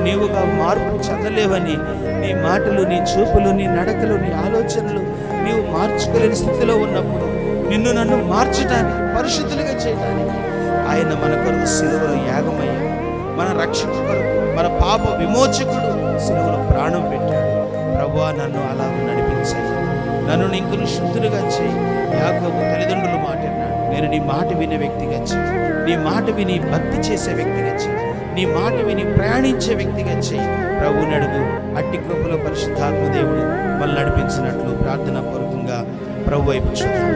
నీవుగా మార్పు చెందలేవని, నీ మాటలు, నీ చూపులు, నీ నడకలు, నీ ఆలోచనలు నీవు మార్చుకోలేని స్థితిలో ఉన్నప్పుడు నన్ను మార్చడానికి, పరిశుద్ధులుగా చేయడానికి ఆయన మన కొరకు శిలువలో యాగమయ్యాడు. మన రక్షకుడు కొరకు, మన పాప విమోచకుడు శిలువలో ప్రాణం పెట్టాడు. ప్రభువా, నన్ను అలా నడిపించాయి, నన్ను ఇంకొన్ని శుద్ధులుగా చేయి. యాకోబు తల్లిదండ్రులు మాట అన్నాడు. నేను నీ మాట వినే వ్యక్తిగా చేయి, నీ మాట విని భక్తి చేసే వ్యక్తిగా చేయి, నీ మాట విని ప్రయాణించే వ్యక్తిగా చేయి. ప్రభువుని అడుగు. అట్టి కృపలో పరిశుద్ధాత్మ దేవుడు మమ్మల్ని నడిపించినట్లు ప్రార్థన పూర్వకంగా ప్రభు వైపు చూద్దాం.